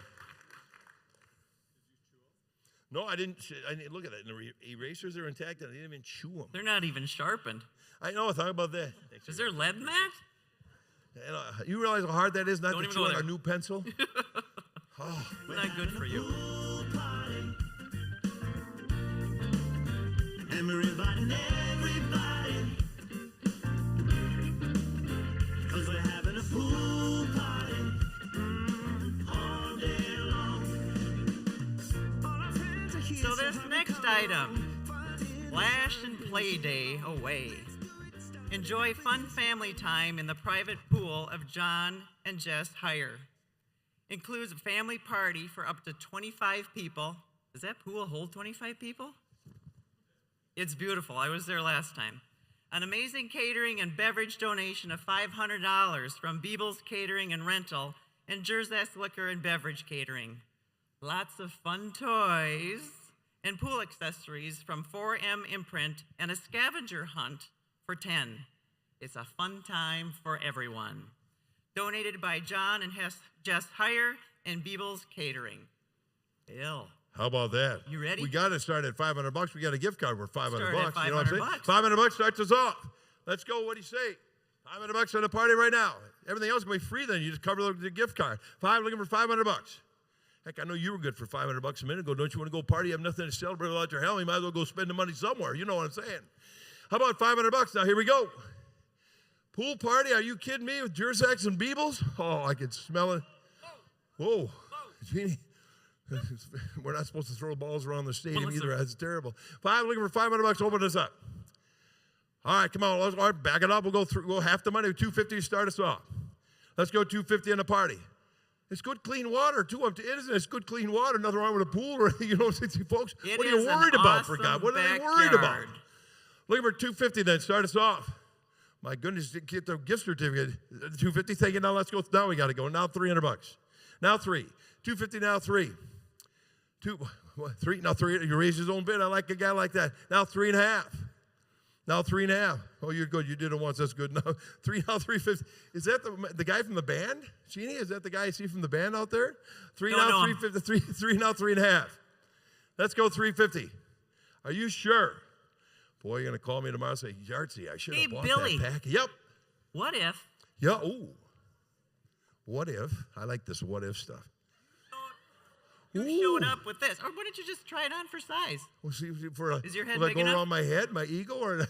No, I didn't. Look at that. The erasers are intact, and I didn't even chew them. They're not even sharpened. I know. Talk about that. Is there lead in that? You realize how hard that is not Don't to even chew go on there. a new pencil? Oh, Not good for you. Everybody, 'cause we're having a pool party all day long. So this next item, Flash and Play Day away. Enjoy fun family time in the private pool of John and Jess Heyer. Includes a family party for up to 25 people. Does that pool hold 25 people? It's beautiful. I was there last time. An amazing catering and beverage donation of $500 from Beebles Catering and Rental and Jersey's Liquor and Beverage Catering. Lots of fun toys and pool accessories from 4M Imprint and a scavenger hunt for 10. It's a fun time for everyone. Donated by John and Jess Heyer and Beebles Catering. Bill. how about that? You ready? We got to start at $500. We got a gift card worth $500. Start at You know what I'm saying? $500. $500 starts us off. Let's go. What do you say? $500 on the party right now. Everything else can be free then. You just cover the gift card. Looking for $500. Heck, I know you were good for $500 a minute ago. Don't you want to go party? You have nothing to celebrate without your hell. You might as well go spend the money somewhere. You know what I'm saying? How about $500? Now, here we go. Pool party? Are you kidding me? With Jerseys and Beebles? Oh, I can smell it. Whoa. Jeannie, we're not supposed to throw balls around the stadium either. That's terrible. Looking for $500. Open this up. All right, come on. All right, back it up. We'll go half the money. $250 to start us off. Let's go $250 on the party. It's good, clean water, too. It isn't. It's good, clean water. Nothing wrong with a pool or anything. You know, folks. It what are you is an worried about, awesome for God? What are they worried about? backyard. Looking for $250 then. Start us off. My goodness, get the gift certificate. $250. Take it now. Let's go. Now we got to go. Now $300. Now 3. $250. Now 3. 3. Now 3. You raise his own bid. I like a guy like that. Now 3.5. Now 3.5. Oh, you're good. You did it once. That's good. Now 3. Now 350. Is that the guy from the band? Jeannie, is that the guy you see from the band out there? 3 No, now no. 350. 3 now 3.5. Let's go 350. Are you sure? Boy, you're gonna call me tomorrow and say, Yartsy, I should have bought Billy. that pack. Yep. What if? Yeah. Ooh. What if? I like this what if stuff. You showed up with this. Or why don't you just try it on for size? We'll see Is your head will big that go enough? around my head, my ego, or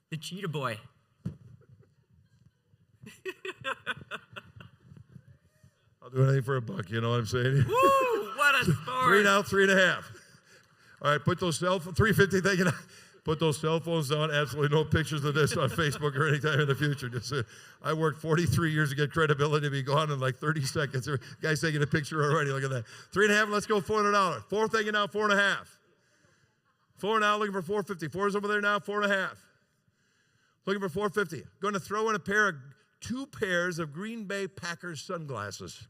The cheetah boy. I'll do anything for $1. You know what I'm saying? Woo! What a sport. 3 now, 3.5. All right, put those $350. Thank you. Put those cell phones down. Absolutely no pictures of this on Facebook or anytime in the future. Just, I worked 43 years to get credibility to be gone in like 30 seconds. Guy's taking a picture already. Look at that. 3.5. Let's go $400. Four thinking now 4.5. 4 now looking for 450. 4's over there now 4.5. Looking for 450. Going to throw in two pairs of Green Bay Packers sunglasses.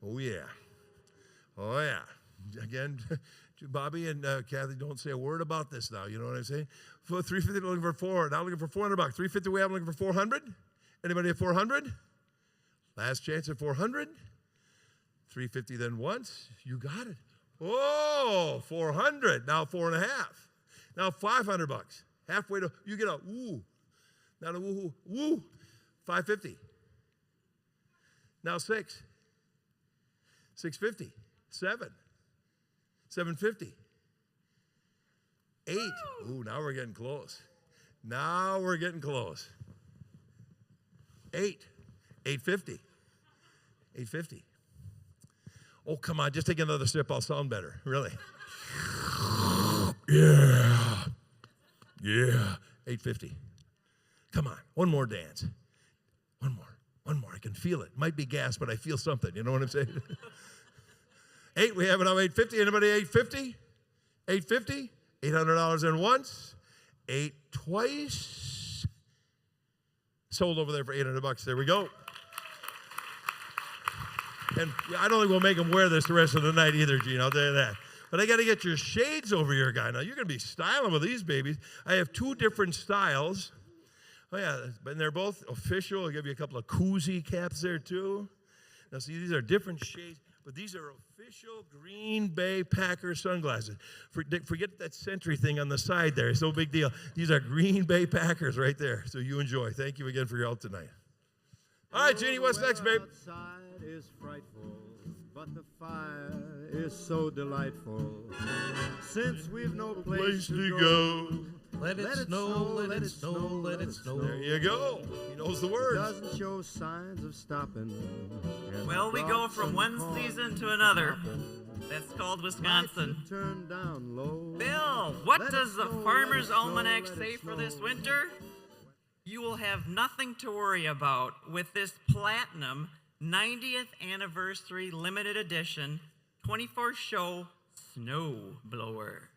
Oh yeah. Oh yeah. Again. Bobby and Kathy, don't say a word about this now. You know what I'm saying? For 350, looking for 4. Now looking for $400. 350, we have looking for 400. Anybody at 400? Last chance at 400. 350 then once. You got it. Oh, 400. Now 4.5. Now $500. Halfway to, you get a woo. Now the woo. Woo. 550. Now 6. 650. 7. 750. 8. Ooh, now we're getting close. Now we're getting close. 8. 850. 850. Oh, come on, just take another sip. I'll sound better. Really. Yeah. Yeah. 850. Come on. One more dance. One more. One more. I can feel it. Might be gas, but I feel something. You know what I'm saying? 8, we have it now 850. Anybody 850? 850? $800 in once. 8 twice. Sold over there for $800. There we go. And I don't think we'll make them wear this the rest of the night either, Gene. I'll tell you that. But I got to get your shades over here, guy. Now, you're going to be styling with these babies. I have 2 different styles. Oh, yeah, and they're both official. I'll give you a couple of koozie caps there, too. Now, see, these are different shades. But these are official Green Bay Packers sunglasses. Forget that Sentry thing on the side there. It's no big deal. These are Green Bay Packers right there. So you enjoy. Thank you again for your help tonight. All right, Jeannie, what's next, babe? Outside is frightful, but the fire is so delightful. Since we've no place to go. Let it snow, let it snow, let it snow. There you go. He knows the words. Doesn't show signs of stopping. Well, we go from one season to another. That's called Wisconsin. Turn down low. Bill, what does the Farmer's Almanac say for this winter? You will have nothing to worry about with this platinum 90th anniversary limited edition 24 show snow blower.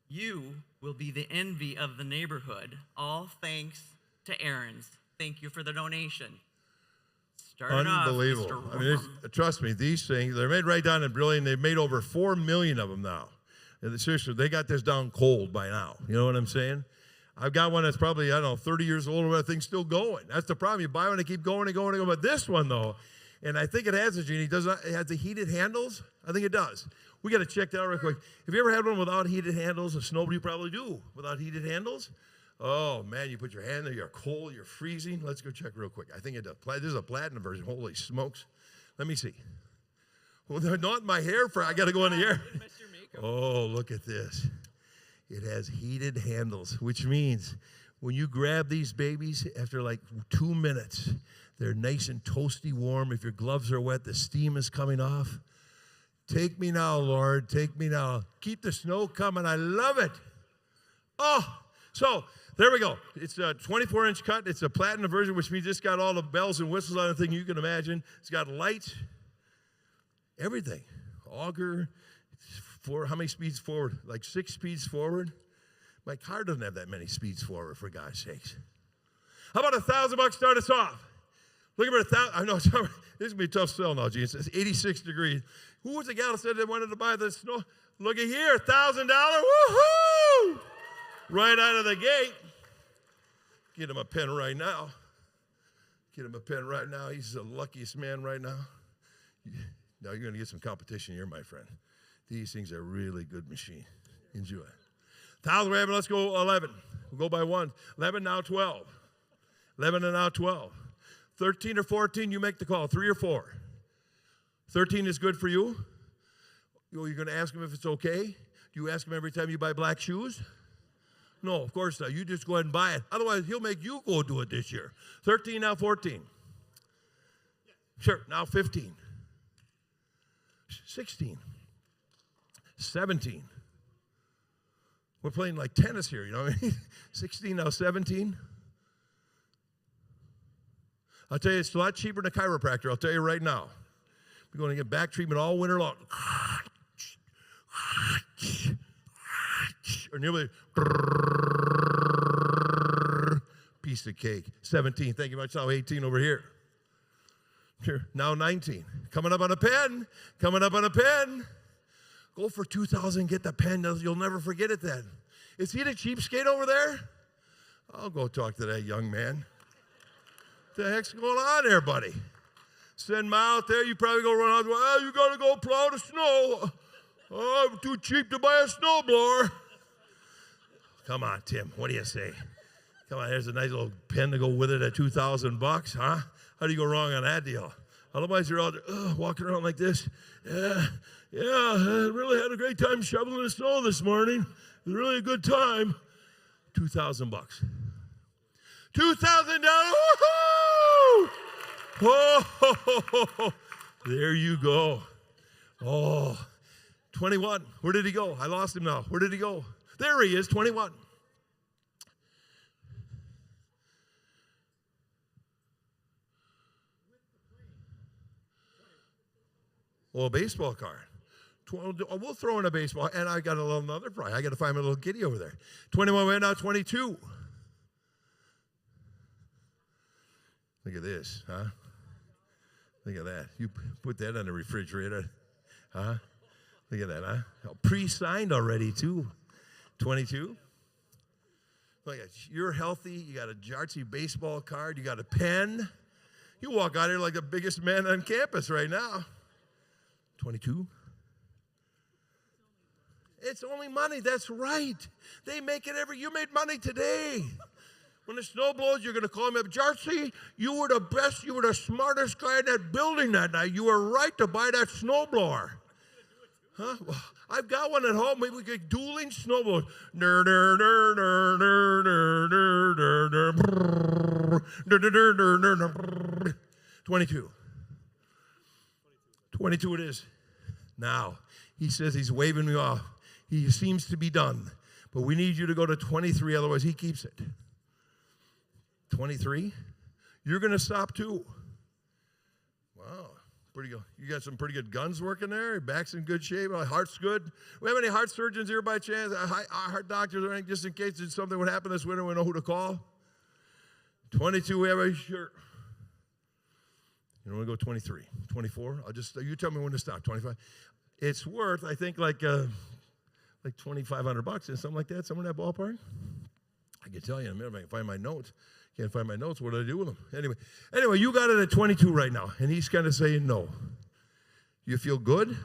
You will be the envy of the neighborhood, all thanks to Aaron's. Thank you for the donation. Start Unbelievable. off, I mean, trust me, these things, they're made right down in Brilliant. They've made over 4 million of them now. And seriously, they got this down cold by now. You know what I'm saying? I've got one that's probably, 30 years old, and that thing's still going. That's the problem. You buy one, they keep going and going and going. But this one, though, and I think it has it, Jeannie. It has the heated handles? I think it does. We got to check that out real quick. Have you ever had one without heated handles? A snow, you probably do. Without heated handles? Oh, man, you put your hand there, you're cold, you're freezing. Let's go check real quick. I think it does. This is a platinum version. Holy smokes. Let me see. Well, they're not my hair. I got to go in the air. Oh, look at this. It has heated handles, which means when you grab these babies, after like 2 minutes, they're nice and toasty warm. If your gloves are wet, the steam is coming off. Take me now, Lord. Take me now. Keep the snow coming. I love it. Oh, so there we go. It's a 24-inch cut. It's a platinum version, which means it's got all the bells and whistles on the thing you can imagine. It's got lights, everything. Auger. How many speeds forward? Like 6 speeds forward? My car doesn't have that many speeds forward, for God's sakes. How about $1,000 start us off? Look at $1,000. I know, this is going to be a tough sell now, Gene. It's 86 degrees. Who was the gal that said they wanted to buy the snow? Looky here, $1,000. Woohoo! Right out of the gate. Get him a pen right now. Get him a pen right now. He's the luckiest man right now. Now you're going to get some competition here, my friend. These things are really good machine. Enjoy. 1,000, Raven, let's go 11. We'll go by one. 11, now 12. 11 and now 12. 13 or 14, you make the call. 3 or 4. 13 is good for you. You're going to ask him if it's okay. Do you ask him every time you buy black shoes? No, of course not. You just go ahead and buy it. Otherwise, he'll make you go do it this year. 13, now 14. Sure, now 15. 16. 17. We're playing like tennis here, you know what I mean? 16, now 17. I'll tell you, it's a lot cheaper than a chiropractor, I'll tell you right now. We're going to get back treatment all winter long. Or nearly piece of cake. 17, thank you much. Now 18 over here. Here, now 19. Coming up on a pen. Coming up on a pen. Go for 2,000, get the pen. You'll never forget it then. Is he the cheapskate over there? I'll go talk to that young man. What the heck's going on there, buddy? Send him out there. You probably go run out. Well, you got to go plow the snow. Oh, I'm too cheap to buy a snowblower. Come on, Tim. What do you say? Come on, here's a nice little pen to go with it at $2,000, huh? How do you go wrong on that deal? Otherwise, you're out there walking around like this. Yeah, I really had a great time shoveling the snow this morning. It was really a good time. $2,000. $2,000. Woohoo! Oh, there you go. Oh, 21. Where did he go? I lost him now. Where did he go? There he is, 21. Well, a baseball card. We'll throw in a baseball, and I got another prize. I got to find my little kitty over there. 21 right now, 22. Look at this, huh? Look at that. You put that on the refrigerator, huh? Look at that, huh? Pre-signed already, too. 22. Look at you're healthy. You got a Jartsy baseball card. You got a pen. You walk out here like the biggest man on campus right now. 22. It's only money. That's right. They make it you made money today. When the snow blows, you're going to call me up. Jartsy, you were the best. You were the smartest guy in that building that night. You were right to buy that snowblower. Huh? Well, I've got one at home. Maybe we could dueling snowblowers. 22. 22 it is. Now, he says he's waving me off. He seems to be done. But we need you to go to 23, otherwise he keeps it. 23? You're going to stop too. Wow. Pretty good. You got some pretty good guns working there. Your back's in good shape. Heart's good. We have any heart surgeons here by chance? Heart doctors or anything, just in case something would happen this winter, we know who to call. 22, we have a shirt. You want to go 23, 24? You tell me when to stop. 25. It's worth, I think, like $2,500 and something like that. Somewhere in that ballpark. I can tell you in a minute if I can find my notes. Can't find my notes. What do I do with them? Anyway, you got it at 22 right now, and he's kind of saying no. You feel good?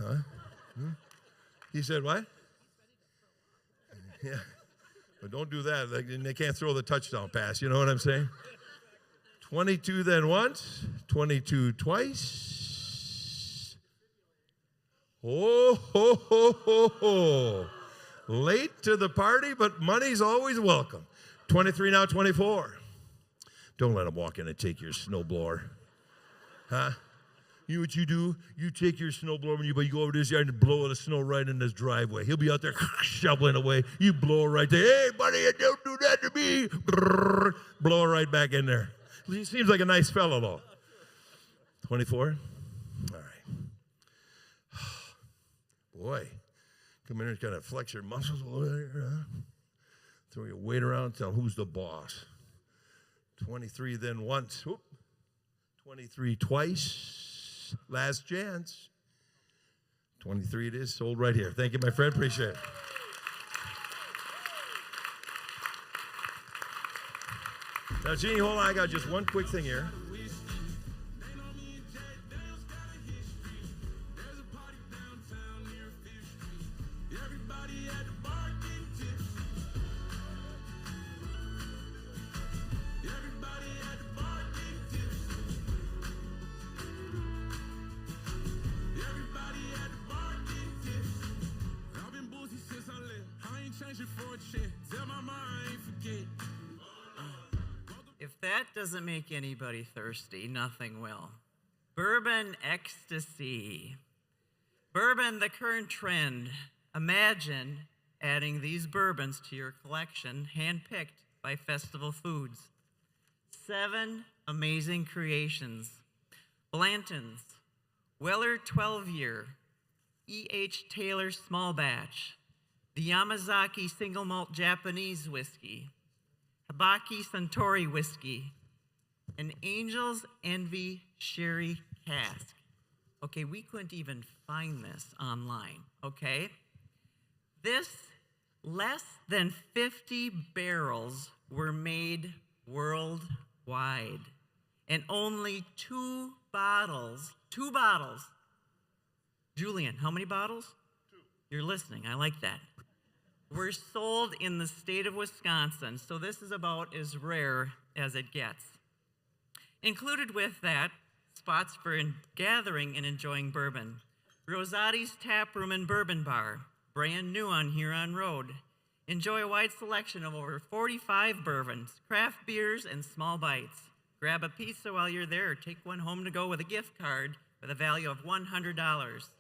Huh? He said what? Yeah. But don't do that. They can't throw the touchdown pass. You know what I'm saying? 22 then once, 22 twice. Oh, ho, ho, ho, ho. Late to the party, but money's always welcome. 23 now, 24. Don't let him walk in and take your snowblower. Huh? You know what you do? You take your snowblower and you go over to his yard and blow the snow right in his driveway. He'll be out there shoveling away. You blow it right there. Hey, buddy, don't do that to me. Blow it right back in there. He seems like a nice fellow, though. 24? All right. Boy, come in here and kind of flex your muscles a little bit. Huh? Throw your weight around, tell who's the boss. 23 then once. Whoop. 23 twice. Last chance. 23 it is. Sold right here. Thank you, my friend. Appreciate it. Now, Jeannie, hold on. I got just one quick thing here. If that doesn't make anybody thirsty, nothing will. Bourbon ecstasy. Bourbon, the current trend Imagine adding these bourbons to your collection, handpicked by Festival Foods. 7 amazing creations. Blanton's, Weller 12-year, E.H. Taylor Small Batch, the Yamazaki Single Malt Japanese Whiskey, Habaki Suntory Whiskey, an Angel's Envy Sherry Cask. Okay, we couldn't even find this online, okay? This, less than 50 barrels were made worldwide. And only 2 bottles, Julian, how many bottles? 2. You're listening, I like that. Were sold in the state of Wisconsin, so this is about as rare as it gets. Included with that, spots for gathering and enjoying bourbon. Rosati's Tap Room and Bourbon Bar, brand new on Huron Road. Enjoy a wide selection of over 45 bourbons, craft beers, and small bites. Grab a pizza while you're there, or take one home to go with a gift card with a value of $100.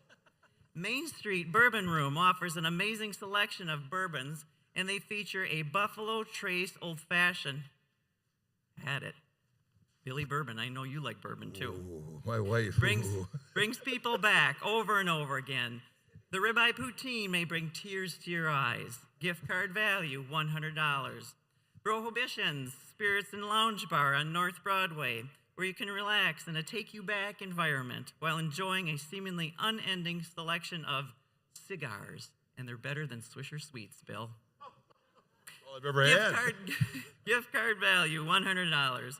Main Street Bourbon Room offers an amazing selection of bourbons, and they feature a Buffalo Trace Old Fashioned. Had it. Billy Bourbon, I know you like bourbon too. Ooh, my wife. Brings people back over and over again. The ribeye poutine may bring tears to your eyes. Gift card value, $100. Prohibition's Spirits and Lounge Bar on North Broadway, where you can relax in a take-you-back environment while enjoying a seemingly unending selection of cigars. And they're better than Swisher Sweets, Bill. All I've ever had. Gift card value, $100.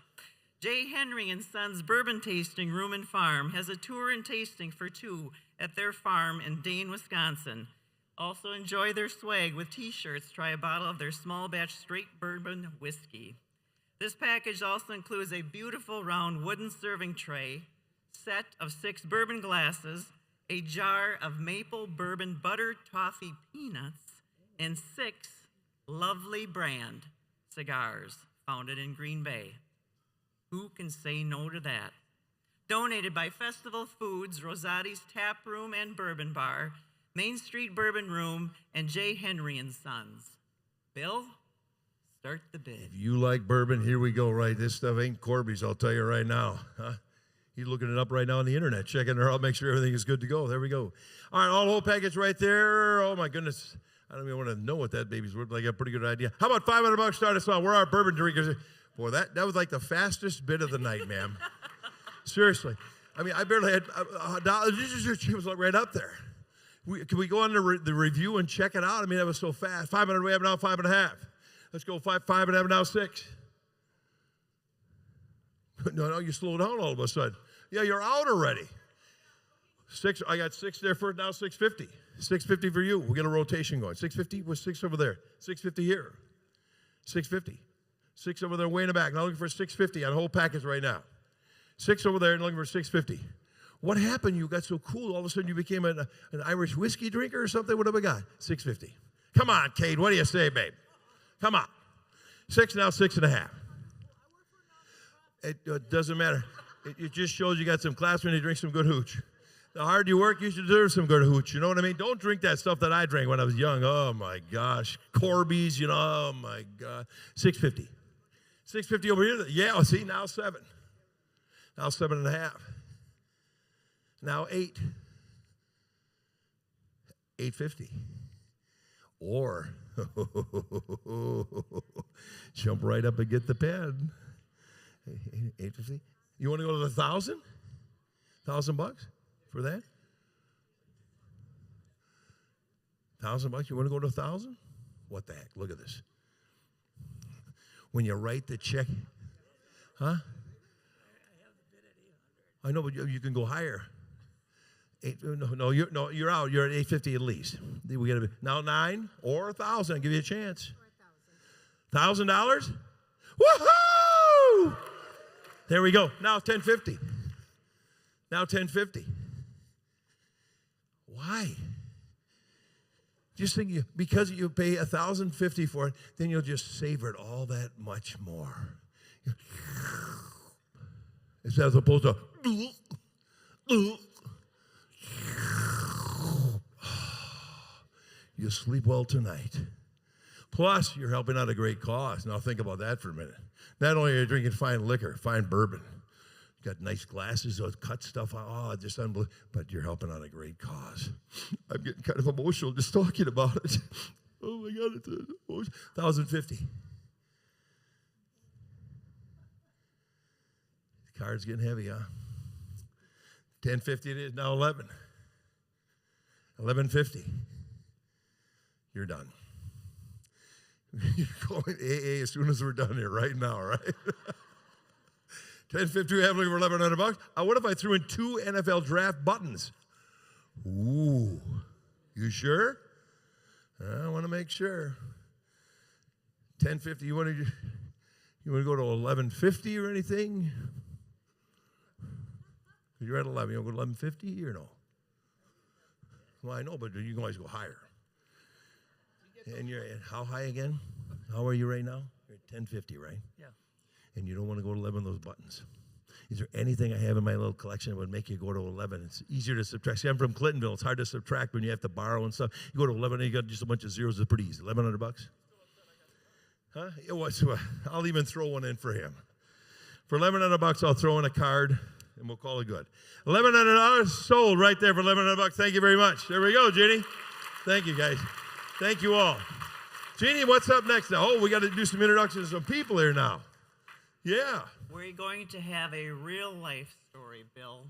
J. Henry and Sons Bourbon Tasting Room and Farm has a tour and tasting for 2 at their farm in Dane, Wisconsin. Also enjoy their swag with t-shirts. Try a bottle of their small batch straight bourbon whiskey. This package also includes a beautiful round wooden serving tray, set of 6 bourbon glasses, a jar of maple bourbon butter toffee peanuts, and 6 lovely brand cigars founded in Green Bay. Who can say no to that? Donated by Festival Foods, Rosati's Tap Room and Bourbon Bar, Main Street Bourbon Room, and J. Henry and Sons. Bill, start the bid. If you like bourbon, here we go, right? This stuff ain't Corby's, I'll tell you right now. Huh? He's looking it up right now on the internet, checking it out, make sure everything is good to go. There we go. All right, all whole package right there. Oh, my goodness. I don't even want to know what that baby's worth, but I got a pretty good idea. How about $500 start us off? We're our bourbon drinkers. Boy, that was like the fastest bid of the night, ma'am. Seriously. I mean, I barely had a dollar. She was like right up there. Can we go on to the review and check it out? I mean, that was so fast. 500, we have now 5.5. Let's go 5 and have now 6. No, you slow down all of a sudden. Yeah, you're out already. 6, I got 6 there for now 650. 650 for you. We'll get a rotation going. 650 with 6 over there. 650 here. 650. 6 over there way in the back. Now looking for 650 on the whole package right now. 6 over there and looking for 650. What happened? You got so cool. All of a sudden you became an Irish whiskey drinker or something? What have we got? 650. Come on, Kate. What do you say, babe? Come on. 6 now, 6.5. It doesn't matter. It just shows you got some class when you drink some good hooch. The harder you work, you should deserve some good hooch. You know what I mean? Don't drink that stuff that I drank when I was young. Oh, my gosh. Corby's, oh, my God. 650. 650 over here. Yeah, see, now 7. Now 7.5. Now 8. 850. Or jump right up and get the pen. 850. You want to go to the 1,000? $1,000 for that? $1,000? You want to go to 1,000? What the heck? Look at this. When you write the check, huh? I know, but you can go higher. You're out. You're at 850 at least. We got now 9 or 1,000. I'll give you a chance. $1,000? Woohoo! There we go. Now 1050. Now 1050. Why? Just think, because you pay $1,050 for it, then you'll just savor it all that much more. As opposed to. you'll sleep well tonight. Plus, you're helping out a great cause. Now think about that for a minute. Not only are you drinking fine liquor, fine bourbon, you got nice glasses, those cut stuff, just unbelievable, but you're helping out a great cause. I'm getting kind of emotional just talking about it. Oh my God, it's 1,050. The card's getting heavy, huh? 1050 it is, now 11. 1150. You're done. You're going AA as soon as we're done here right now, right? 1050 we have looking for $1,100. What if I threw in 2 NFL draft buttons? Ooh, you sure? I want to make sure. 1050. You want to go to 1150 or anything? You're at 11. You want to go to 1150 or no? Well, I know, but you can always go higher. And you're at how high again? How are you right now? You're at 1050, right? Yeah. And you don't want to go to 11 of those buttons. Is there anything I have in my little collection that would make you go to 11? It's easier to subtract. See, I'm from Clintonville. It's hard to subtract when you have to borrow and stuff. You go to 11 and you got just a bunch of zeros. It's pretty easy. $1,100? Huh? I'll even throw one in for him. For $1,100, I'll throw in a card, and we'll call it good. $1,100 sold right there for $1,100. Thank you very much. There we go, Jeannie. Thank you, guys. Thank you all. Jeannie, what's up next now? Oh, we got to do some introductions to some people here now. Yeah. We're going to have a real life story, Bill.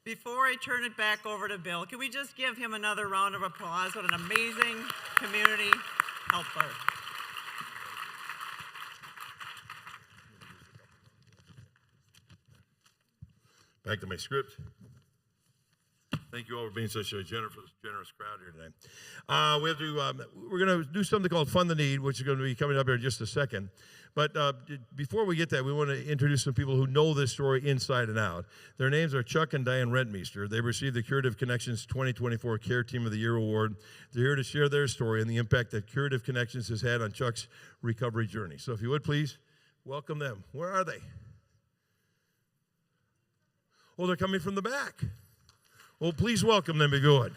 Before I turn it back over to Bill, can we just give him another round of applause? What an amazing community helper. Back to my script. Thank you all for being such a generous crowd here today. We're going to do something called Fund the Need, which is going to be coming up here in just a second. But before we get that, we want to introduce some people who know this story inside and out. Their names are Chuck and Diane Rentmeester. They received the Curative Connections 2024 Care Team of the Year Award. They're here to share their story and the impact that Curative Connections has had on Chuck's recovery journey. So if you would please, welcome them. Where are they? Oh, they're coming from the back. Well, please welcome them if you would.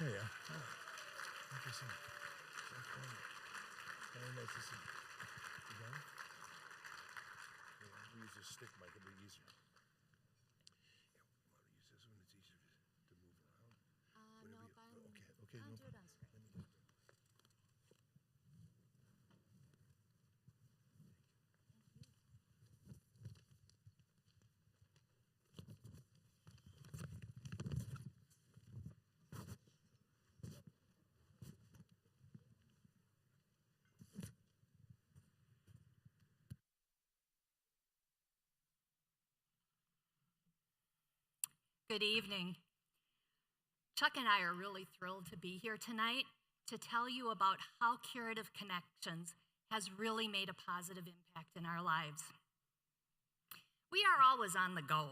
Hey, good to see you. Very nice to see you. You got it? Use this stick mic, it'll be easier. Yeah, want to use this one? It's easier to move around. No, okay, no I'll do it on problem. screen. Good evening. Chuck and I are really thrilled to be here tonight to tell you about how Curative Connections has really made a positive impact in our lives. We are always on the go.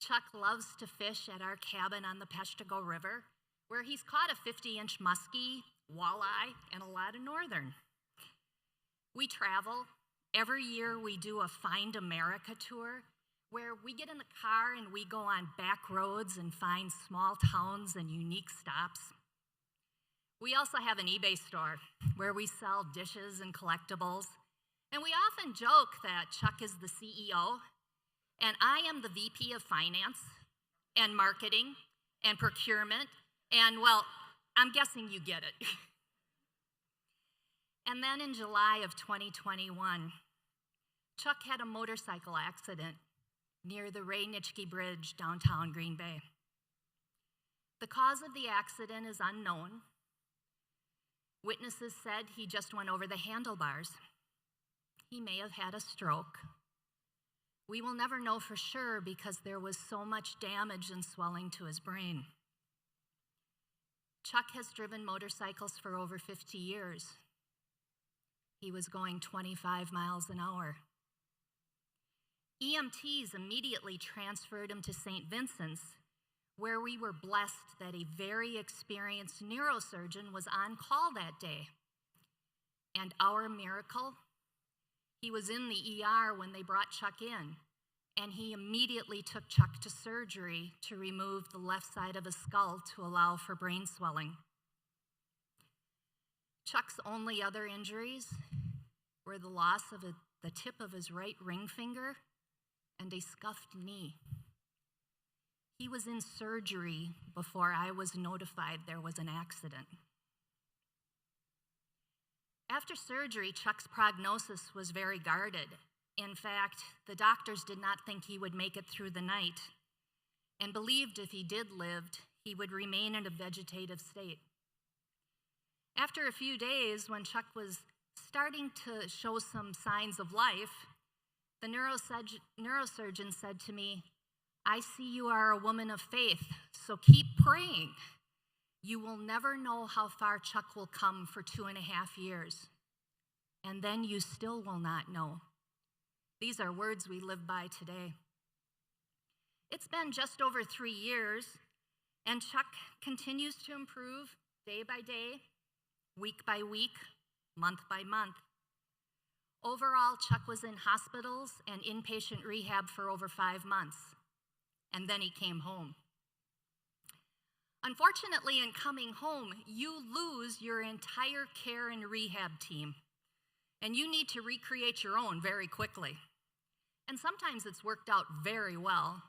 Chuck loves to fish at our cabin on the Peshtigo River, where he's caught a 50-inch muskie, walleye, and a lot of northern. We travel. Every year we do a Find America tour, where we get in the car and we go on back roads and find small towns and unique stops. We also have an eBay store where we sell dishes and collectibles. And we often joke that Chuck is the CEO and I am the VP of Finance and Marketing and Procurement. And well, I'm guessing you get it. And then in July of 2021, Chuck had a motorcycle accident near the Ray-Nitschke Bridge, downtown Green Bay. The cause of the accident is unknown. Witnesses said he just went over the handlebars. He may have had a stroke. We will never know for sure because there was so much damage and swelling to his brain. Chuck has driven motorcycles for over 50 years. He was going 25 miles an hour. EMTs immediately transferred him to St. Vincent's, where we were blessed that a very experienced neurosurgeon was on call that day. And our miracle, he was in the ER when they brought Chuck in, and he immediately took Chuck to surgery to remove the left side of his skull to allow for brain swelling. Chuck's only other injuries were the loss of the tip of his right ring finger and a scuffed knee. He was in surgery before I was notified there was an accident. After surgery, Chuck's prognosis was very guarded. In fact, the doctors did not think he would make it through the night and believed if he did live, he would remain in a vegetative state. After a few days, when Chuck was starting to show some signs of life, the neurosurgeon said to me, "I see you are a woman of faith, so keep praying. You will never know how far Chuck will come for 2.5 years, and then you still will not know." These are words we live by today. It's been just over 3 years, and Chuck continues to improve day by day, week by week, month by month. Overall, Chuck was in hospitals and inpatient rehab for over 5 months, and then he came home. Unfortunately, in coming home, you lose your entire care and rehab team, and you need to recreate your own very quickly. And sometimes it's worked out very well,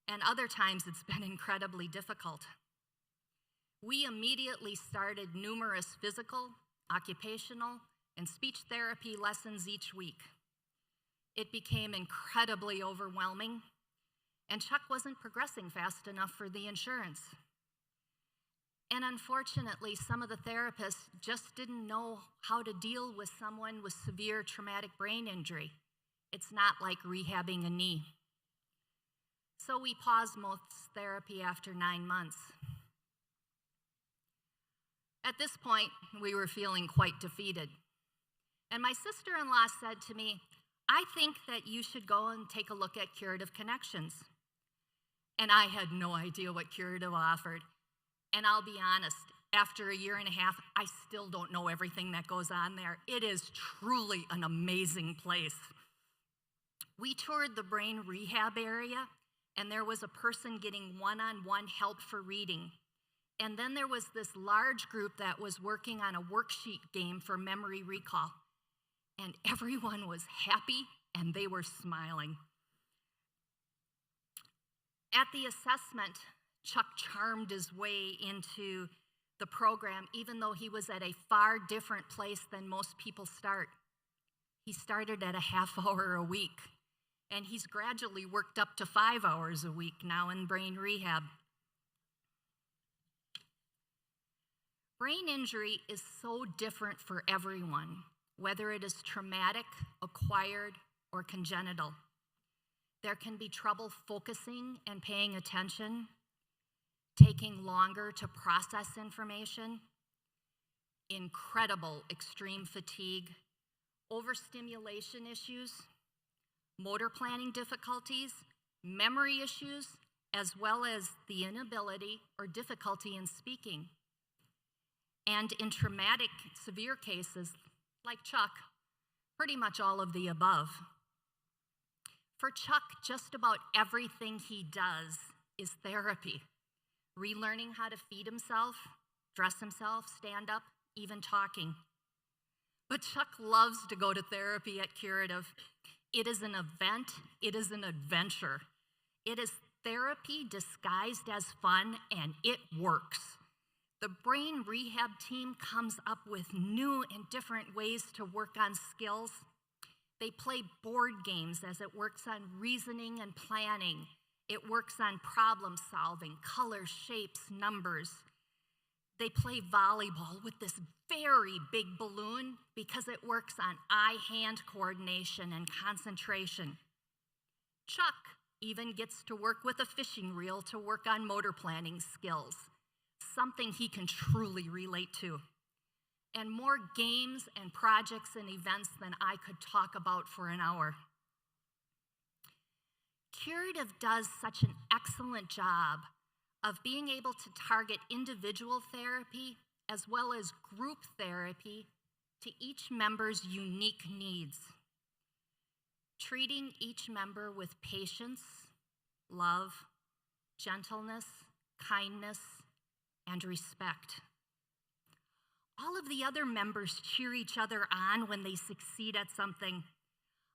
and other times it's been incredibly difficult. We immediately started numerous physical, occupational, and speech therapy lessons each week. It became incredibly overwhelming, and Chuck wasn't progressing fast enough for the insurance. And unfortunately, some of the therapists just didn't know how to deal with someone with severe traumatic brain injury. It's not like rehabbing a knee. So we paused most therapy after 9 months. At this point, we were feeling quite defeated. And my sister-in-law said to me, "I think that you should go and take a look at Curative Connections." And I had no idea what Curative offered. And I'll be honest, after 1.5 years, I still don't know everything that goes on there. It is truly an amazing place. We toured the brain rehab area, and there was a person getting one-on-one help for reading. And then there was this large group that was working on a worksheet game for memory recall. And everyone was happy, and they were smiling. At the assessment, Chuck charmed his way into the program, even though he was at a far different place than most people start. He started at a half hour a week, and he's gradually worked up to 5 hours a week now in brain rehab. Brain injury is so different for everyone, whether it is traumatic, acquired, or congenital. There can be trouble focusing and paying attention, taking longer to process information, incredible extreme fatigue, overstimulation issues, motor planning difficulties, memory issues, as well as the inability or difficulty in speaking. And in traumatic, severe cases, like Chuck, pretty much all of the above. For Chuck, just about everything he does is therapy. Relearning how to feed himself, dress himself, stand up, even talking. But Chuck loves to go to therapy at Curative. It is an event, it is an adventure. It is therapy disguised as fun, and it works. The brain rehab team comes up with new and different ways to work on skills. They play board games as it works on reasoning and planning. It works on problem solving, colors, shapes, numbers. They play volleyball with this very big balloon because it works on eye-hand coordination and concentration. Chuck even gets to work with a fishing reel to work on motor planning skills, something he can truly relate to. And more games and projects and events than I could talk about for an hour. Curative does such an excellent job of being able to target individual therapy as well as group therapy to each member's unique needs. treating each member with patience, love, gentleness, kindness, and respect. All of the other members cheer each other on when they succeed at something.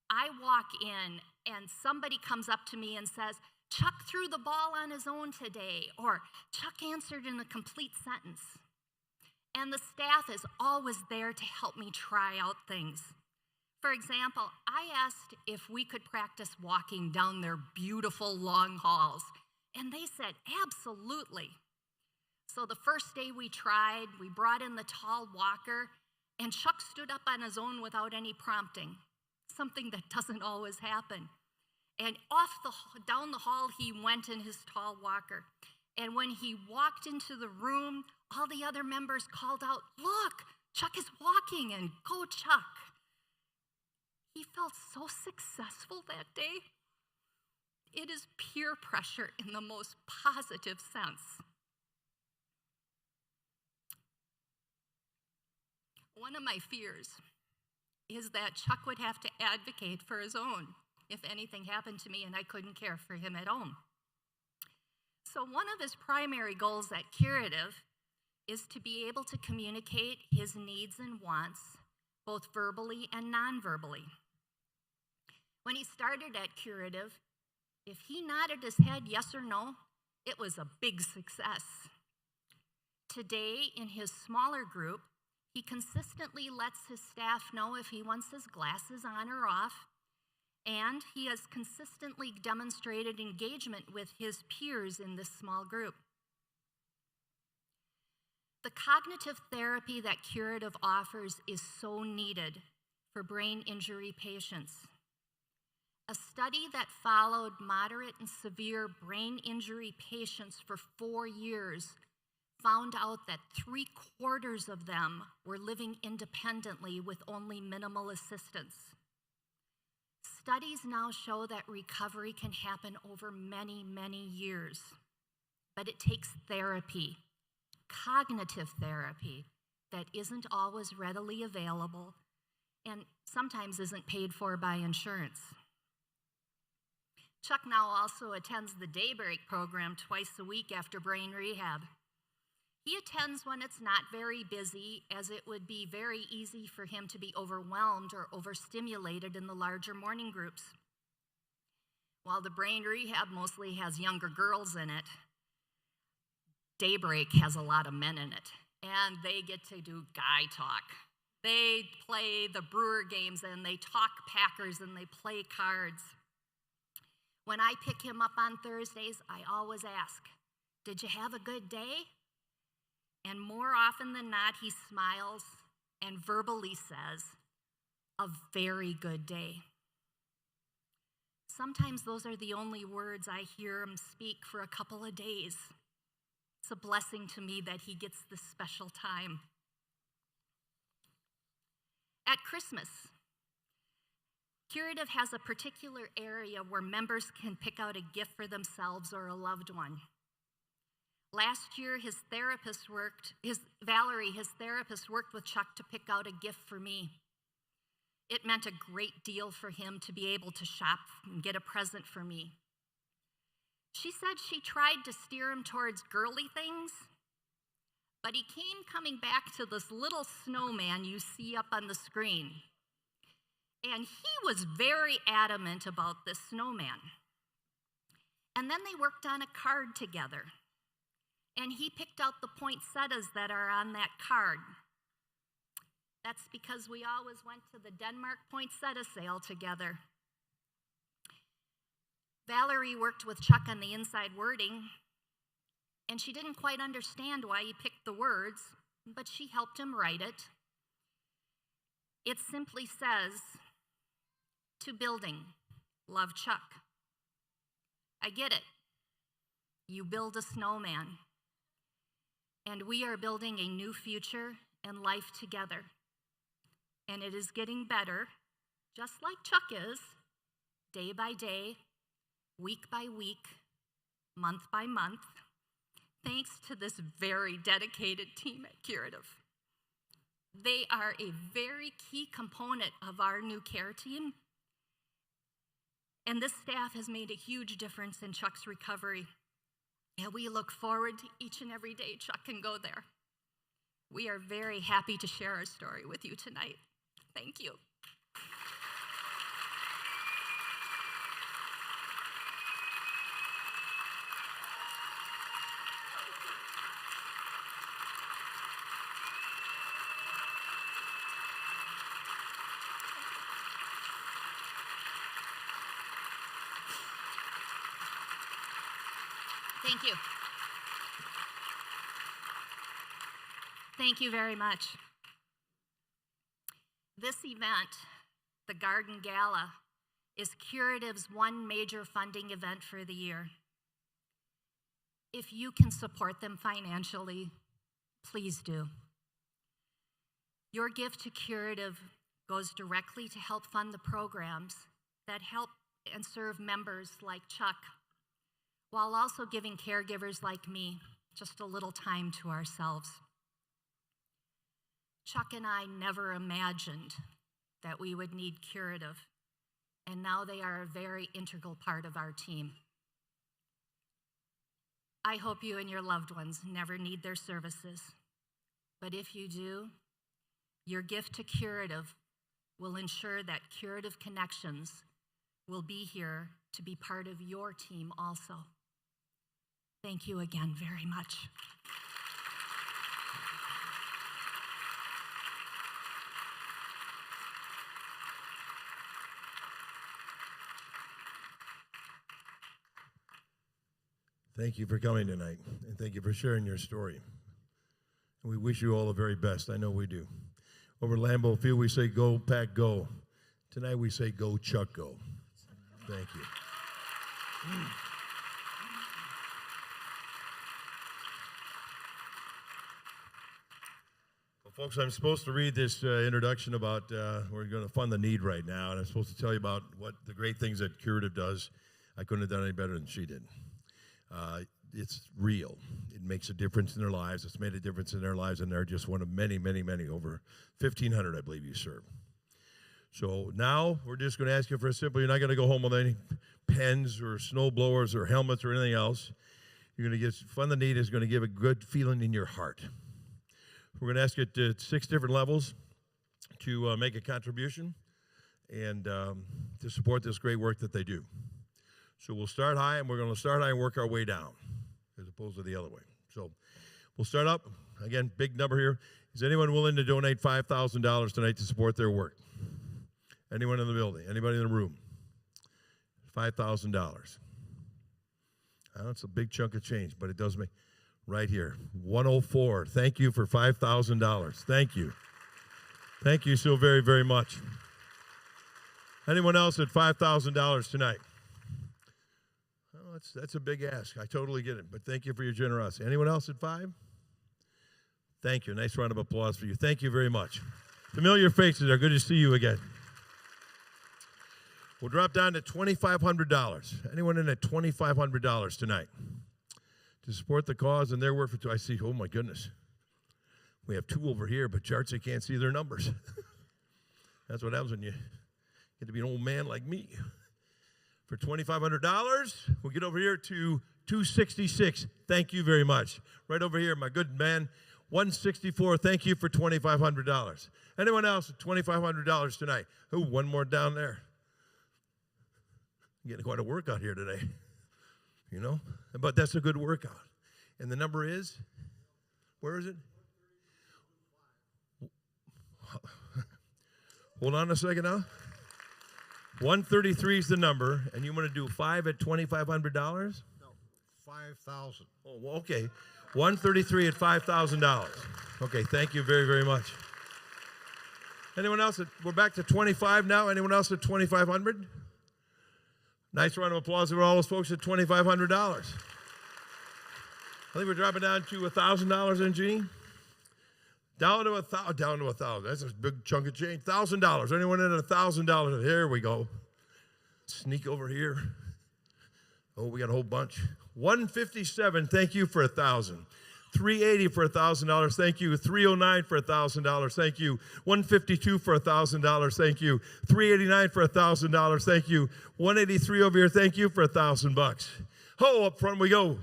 I walk in and somebody comes up to me and says, Chuck threw the ball on his own today, or Chuck answered in a complete sentence. And the staff is always there to help me try out things. For example, I asked if we could practice walking down their beautiful long halls, and they said, absolutely. So the first day we tried, we brought in the tall walker, and Chuck stood up on his own without any prompting, something that doesn't always happen. And down the hall he went in his tall walker. And when he walked into the room, all the other members called out, look, Chuck is walking, and go Chuck. He felt so successful that day. It is peer pressure in the most positive sense. One of my fears is that Chuck would have to advocate for his own if anything happened to me and I couldn't care for him at home. So one of his primary goals at Curative is to be able to communicate his needs and wants, both verbally and non-verbally. When he started at Curative, if he nodded his head yes or no, it was a big success. Today, in his smaller group, he consistently lets his staff know if he wants his glasses on or off, and he has consistently demonstrated engagement with his peers in this small group. The cognitive therapy that Curative offers is so needed for brain injury patients. A study that followed moderate and severe brain injury patients for 4 years found out that 3/4 of them were living independently with only minimal assistance. Studies now show that recovery can happen over many, many years, but it takes therapy, cognitive therapy, that isn't always readily available and sometimes isn't paid for by insurance. Chuck now also attends the Daybreak program twice a week after brain rehab. He attends when it's not very busy, as it would be very easy for him to be overwhelmed or overstimulated in the larger morning groups. While the brain rehab mostly has younger girls in it, Daybreak has a lot of men in it, and they get to do guy talk. They play the Brewer games, and they talk Packers, and they play cards. When I pick him up on Thursdays, I always ask, did you have a good day? And more often than not, he smiles and verbally says, a very good day. Sometimes those are the only words I hear him speak for a couple of days. It's a blessing to me that he gets this special time. At Christmas, Curative has a particular area where members can pick out a gift for themselves or a loved one. Last year, Valerie, his therapist, worked with Chuck to pick out a gift for me. It meant a great deal for him to be able to shop and get a present for me. She said she tried to steer him towards girly things, but he came coming back to this little snowman you see up on the screen. And he was very adamant about this snowman. And then they worked on a card together. And he picked out the poinsettias that are on that card. That's because we always went to the Denmark poinsettia sale together. Valerie worked with Chuck on the inside wording, and she didn't quite understand why he picked the words, but she helped him write it. It simply says, to building, love Chuck. I get it. You build a snowman. And we are building a new future and life together. And it is getting better, just like Chuck is, day by day, week by week, month by month, thanks to this very dedicated team at Curative. They are a very key component of our new care team, And this staff has made a huge difference in Chuck's recovery. And we look forward to each and every day Chuck can go there. We are very happy to share our story with you tonight. Thank you. Thank you. Thank you very much. This event, the Garden Gala, is Curative's one major funding event for the year. If you can support them financially, please do. Your gift to Curative goes directly to help fund the programs that help and serve members like Chuck, while also giving caregivers like me just a little time to ourselves. Chuck and I never imagined that we would need Curative, and now they are a very integral part of our team. I hope you and your loved ones never need their services, but if you do, your gift to Curative will ensure that Curative Connections will be here to be part of your team also. Thank you again very much. Thank you for coming tonight, and thank you for sharing your story. And we wish you all the very best. I know we do. Over at Lambeau Field, we say, go, Pack, go. Tonight, we say, go, Chuck, go. Thank you. Well, folks, I'm supposed to read this introduction about we're going to fund the need right now, and I'm supposed to tell you about what the great things that Curative does. I couldn't have done any better than she did. It's real. It makes a difference in their lives. It's made a difference in their lives, and they're just one of many, many, many, over 1,500, I believe you serve. So now we're just going to ask you for a simple, you're not going to go home with any pens or snow blowers or helmets or anything else. You're going to get, Fund the Need is going to give a good feeling in your heart. We're going to ask you at 6 different levels to make a contribution and to support this great work that they do. So we'll start high, and we're going to start high and work our way down, as opposed to the other way. So we'll start up. Again, big number here. Is anyone willing to donate $5,000 tonight to support their work? Anyone in the building? Anybody in the room? $5,000. I know it's a big chunk of change, but it does make, right here, 104. Thank you for $5,000. Thank you. Thank you so very, very much. Anyone else at $5,000 tonight? That's a big ask. I totally get it, but thank you for your generosity. Anyone else at 5? Thank you. Nice round of applause for you. Thank you very much. Familiar faces are good to see you again. We'll drop down to $2,500. Anyone in at $2,500 tonight to support the cause and their work for 2? I see, oh my goodness. We have 2 over here, but charts, they can't see their numbers. That's what happens when you get to be an old man like me. For $2,500, we'll get over here to $266. Thank you very much. Right over here, my good man, $164. Thank you for $2,500. Anyone else at $2,500 tonight? Oh, one more down there. I'm getting quite a workout here today, you know? But that's a good workout. And the number is, where is it? Hold on a second now. 133 is the number, and you want to do 5 at $2,500? No, 5,000. Oh, well, okay. 133 at $5,000. Okay, thank you very, very much. Anyone else? We're back to 25 now. Anyone else at 2,500? Nice round of applause for all those folks at $2,500. I think we're dropping down to $1,000 in Jeannie. Down to $1,000. That's a big chunk of change. $1,000. Anyone in at $1,000? Here we go. Sneak over here. Oh, we got a whole bunch. 157. Thank you for 1,000. 380 for $1,000, thank you. 309 for $1,000, thank you. 152 for $1,000, thank you. 389 for $1,000, thank you. 183 over here, thank you for $1,000. Ho, up front we go.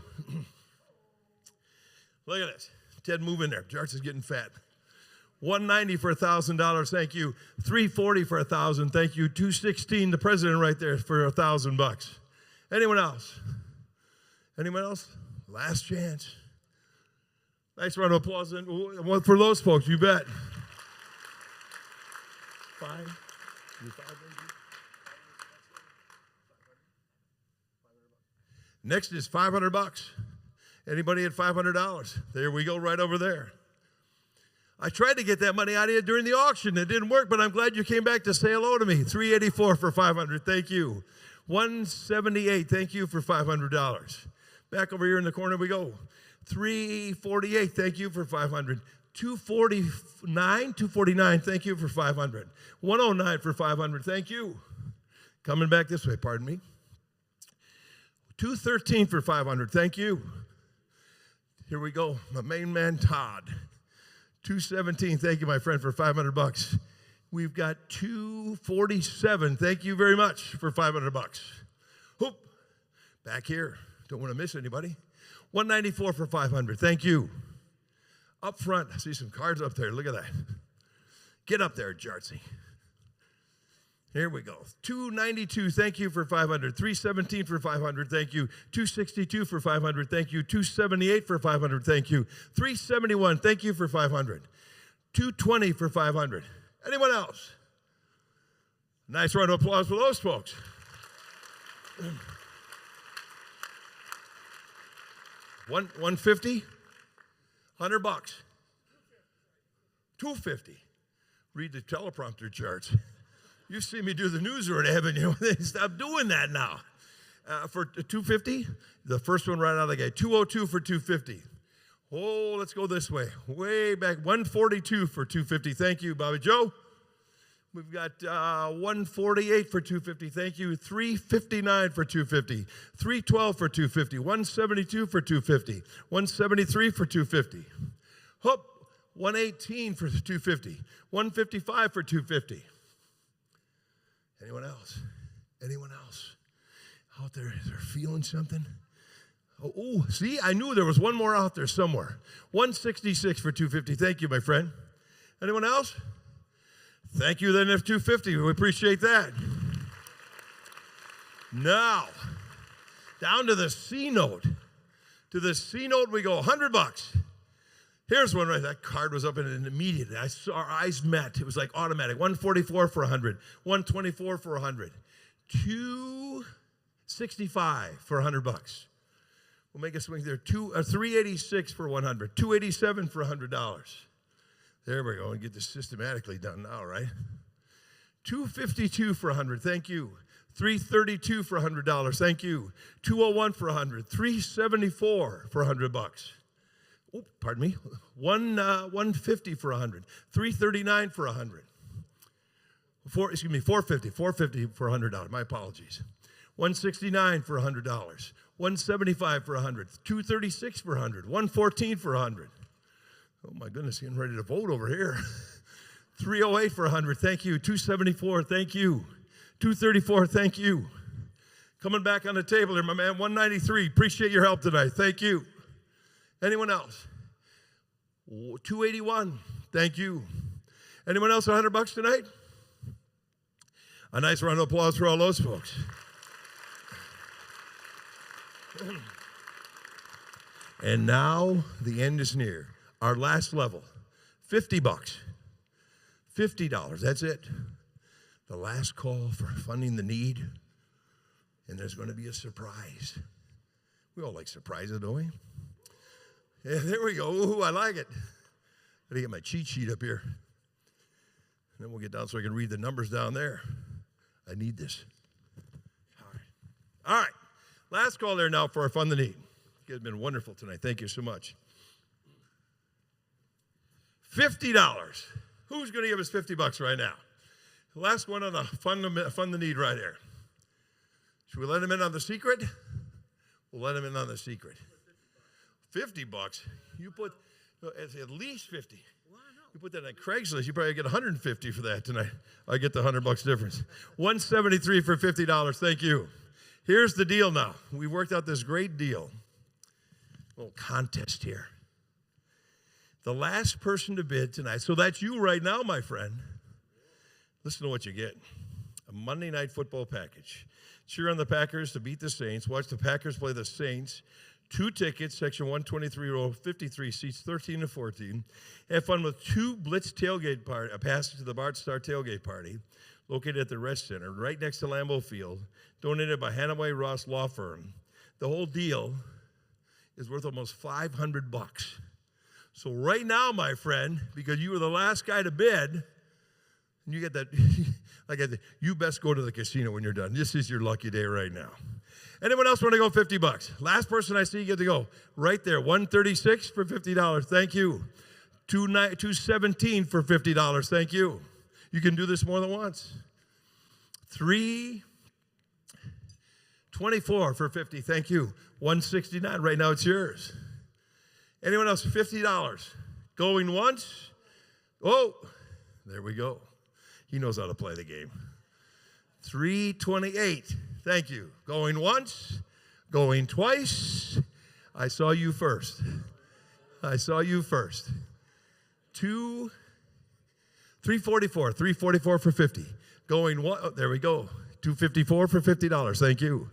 Look at this. Ted, move in there. Jarts is getting fat. 190 for $1,000, thank you. 340 for $1,000, thank you. 216, the president right there for $1,000. Anyone else? Anyone else? Last chance. Nice round of applause and for those folks, you bet. Five. Next is $500. Anybody at $500? There we go, right over there. I tried to get that money out of you during the auction. It didn't work, but I'm glad you came back to say hello to me. 384 for $500. Thank you. 178. Thank you for $500. Back over here in the corner we go. 348. Thank you for $500. 249. Thank you for $500. 109 for $500. Thank you. Coming back this way. Pardon me. 213 for $500. Thank you. Here we go. My main man, Todd. 217, thank you, my friend, for $500. We've got 247. Thank you very much for $500. Hoop. Back here. Don't want to miss anybody. 194 for $500. Thank you. Up front. I see some cards up there. Look at that. Get up there, Jartsy. Here we go. 292, thank you for $500. 317 for $500, thank you. 262 for $500, thank you. 278 for $500, thank you. 371, thank you for $500. 220 for $500. Anyone else? Nice round of applause for those folks. 150, $100. 250. Read the teleprompter charts. You've seen me do the news already, haven't you? Stop doing that now. For 250, the first one right out of the gate. 202 for 250. Oh, let's go this way. Way back. 142 for 250. Thank you, Bobby Joe. We've got 148 for 250. Thank you. 359 for 250. 312 for 250. 172 for 250. 173 for 250. Hoop. 118 for 250. 155 for 250. Anyone else? Anyone else out there? They're feeling something? Oh, see, I knew there was one more out there somewhere. 166 for 250. Thank you, my friend. Anyone else? Thank you, then, F250. We appreciate that. Now, down to the C note. To the C note, we go $100. Here's one right. That card was up in an immediate. I saw our eyes met. It was like automatic. 144 for 100. 124 for 100. 265 for $100. We'll make a swing there. 386 for 100. 287 for $100. There we go. And get this systematically done now, right? 252 for 100. Thank you. 332 for $100. Thank you. 201 for 100. 374 for $100. Oh, pardon me. 150 for 100. 339 for 100. 450. 450 for $100. My apologies. 169 for $100. 175 for 100. 236 for 100. 114 for 100. Oh my goodness, getting ready to vote over here. 308 for 100. Thank you. 274. Thank you. 234. Thank you. Coming back on the table here, my man. 193. Appreciate your help tonight. Thank you. Anyone else? 281. Thank you. Anyone else $100 tonight? A nice round of applause for all those folks. And now the end is near. Our last level, $50. $50. That's it. The last call for funding the need. And there's going to be a surprise. We all like surprises, don't we? Yeah, there we go. Ooh, I like it. Gotta get my cheat sheet up here. And then we'll get down so I can read the numbers down there. I need this. All right. Last call there now for our Fund the Need. You guys have been wonderful tonight. Thank you so much. $50. Who's going to give us $50 right now? The last one on the Fund the Need right here. Should we let him in on the secret? We'll let him in on the secret. $50. You put at least 50. You put that on Craigslist, you probably get 150 for that tonight. I get the $100 difference. 173 for $50. Thank you. Here's the deal now. We worked out this great deal. Little contest here. The last person to bid tonight, so that's you right now, my friend. Listen to what you get. A Monday night football package. Cheer on the Packers to beat the Saints. Watch the Packers play the Saints. 2 tickets, section 123, row 53, seats 13 to 14. Have fun with 2 Blitz tailgate party, a passage to the Bart Star tailgate party, located at the Rest Center, right next to Lambeau Field, donated by Hanaway Ross Law Firm. The whole deal is worth almost $500. So right now, my friend, because you were the last guy to bid, and you get that, like I said, you best go to the casino when you're done. This is your lucky day right now. Anyone else want to go $50? Last person I see, you get to go. Right there, 136 for $50. Thank you. 217 for $50. Thank you. You can do this more than once. 324 for $50. Thank you. 169. Right now, it's yours. Anyone else? $50. Going once. Oh, there we go. He knows how to play the game. 328. Thank you. Going once, going twice. I saw you first. I saw you first. 344. 344 for 50. Going what? Oh, there we go. 254 for $50. Thank you.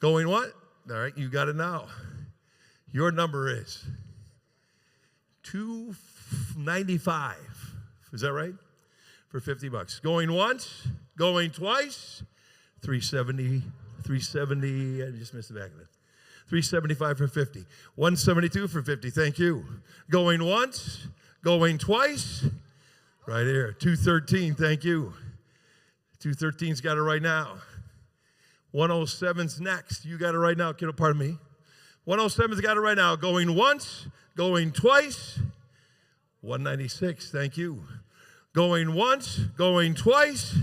Going what? All right, you got it now. Your number is 295. Is that right? For $50. Going once, going twice. 370, I just missed the back of it. 375 for 50. 172 for 50, thank you. Going once, going twice. Right here, 213, thank you. 213's got it right now. 107's next, you got it right now, kiddo, pardon me. 107's got it right now. Going once, going twice. 196, thank you. Going once, going twice.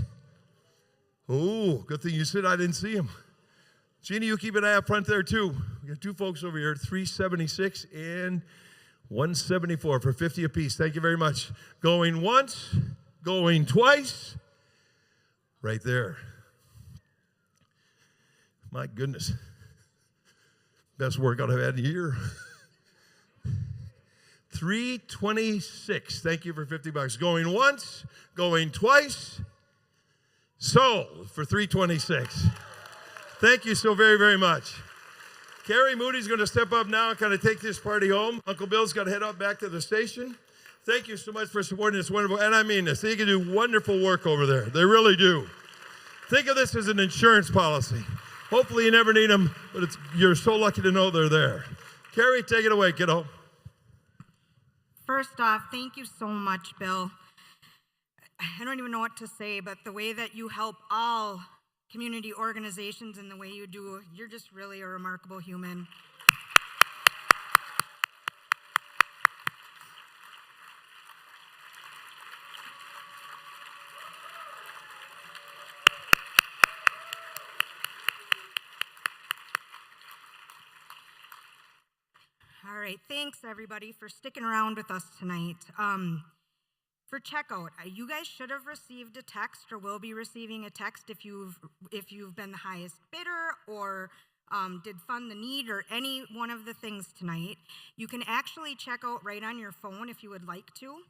Oh, good thing you said I didn't see him. Jeannie, you keep an eye up front there, too. We got 2 folks over here, 376 and 174 for 50 apiece. Thank you very much. Going once, going twice. Right there. My goodness. Best workout I've had in a year. 326. Thank you for $50. Going once, going twice. Sold for $326. Thank you so very, very much. Carrie Moody's going to step up now and kind of take this party home. Uncle Bill's got to head up back to the station. Thank you so much for supporting this wonderful, and I mean this. They can do wonderful work over there. They really do. Think of this as an insurance policy. Hopefully you never need them, but you're so lucky to know they're there. Carrie, take it away, kiddo. First off, thank you so much, Bill. I don't even know what to say, but the way that you help all community organizations and the way you do, you're just really a remarkable human. All right, thanks everybody for sticking around with us tonight. For checkout, you guys should have received a text or will be receiving a text if you've been the highest bidder or did fund the need or any one of the things tonight. You can actually check out right on your phone if you would like to.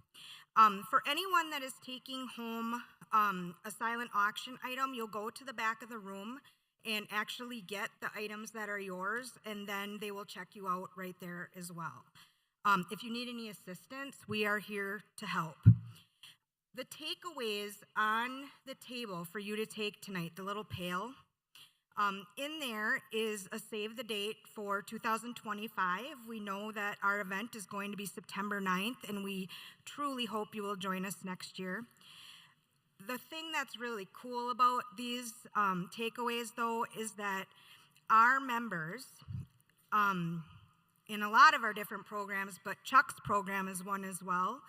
For anyone that is taking home a silent auction item, you'll go to the back of the room and actually get the items that are yours, and then they will check you out right there as well. If you need any assistance, we are here to help. The takeaways on the table for you to take tonight, the little pail, in there is a save the date for 2025. We know that our event is going to be September 9th, and we truly hope you will join us next year. The thing that's really cool about these takeaways, though, is that our members, in a lot of our different programs, but Chuck's program is one as well.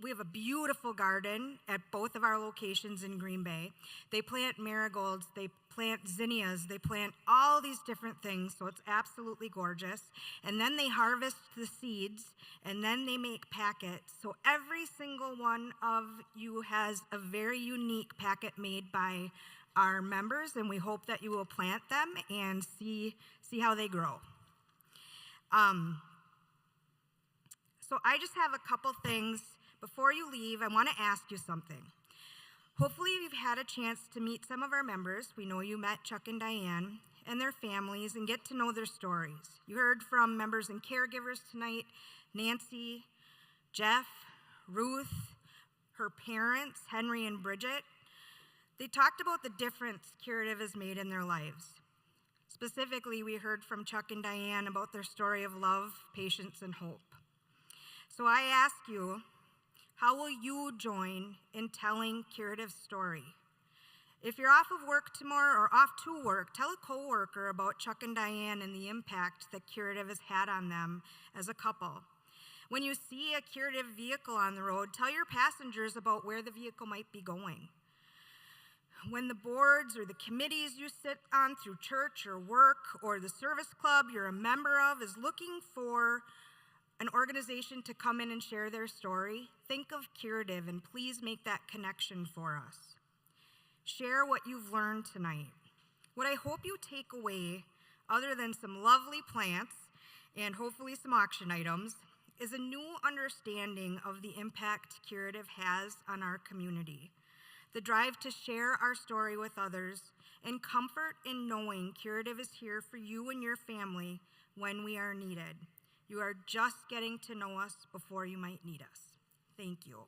We have a beautiful garden at both of our locations in Green Bay. They plant marigolds, they plant zinnias, they plant all these different things, so it's absolutely gorgeous. And then they harvest the seeds, and then they make packets. So every single one of you has a very unique packet made by our members, and we hope that you will plant them and see how they grow. So I just have a couple things. Before you leave, I want to ask you something. Hopefully you've had a chance to meet some of our members. We know you met Chuck and Diane and their families and get to know their stories. You heard from members and caregivers tonight, Nancy, Jeff, Ruth, her parents, Henry and Bridget. They talked about the difference Curative has made in their lives. Specifically, we heard from Chuck and Diane about their story of love, patience, and hope. So I ask you, how will you join in telling Curative's story? If you're off of work tomorrow or off to work, tell a coworker about Chuck and Diane and the impact that Curative has had on them as a couple. When you see a Curative vehicle on the road, tell your passengers about where the vehicle might be going. When the boards or the committees you sit on through church or work or the service club you're a member of is looking for an organization to come in and share their story, think of Curative and please make that connection for us. Share what you've learned tonight. What I hope you take away, other than some lovely plants and hopefully some auction items, is a new understanding of the impact Curative has on our community. The drive to share our story with others, and comfort in knowing Curative is here for you and your family when we are needed. You are just getting to know us before you might need us. Thank you.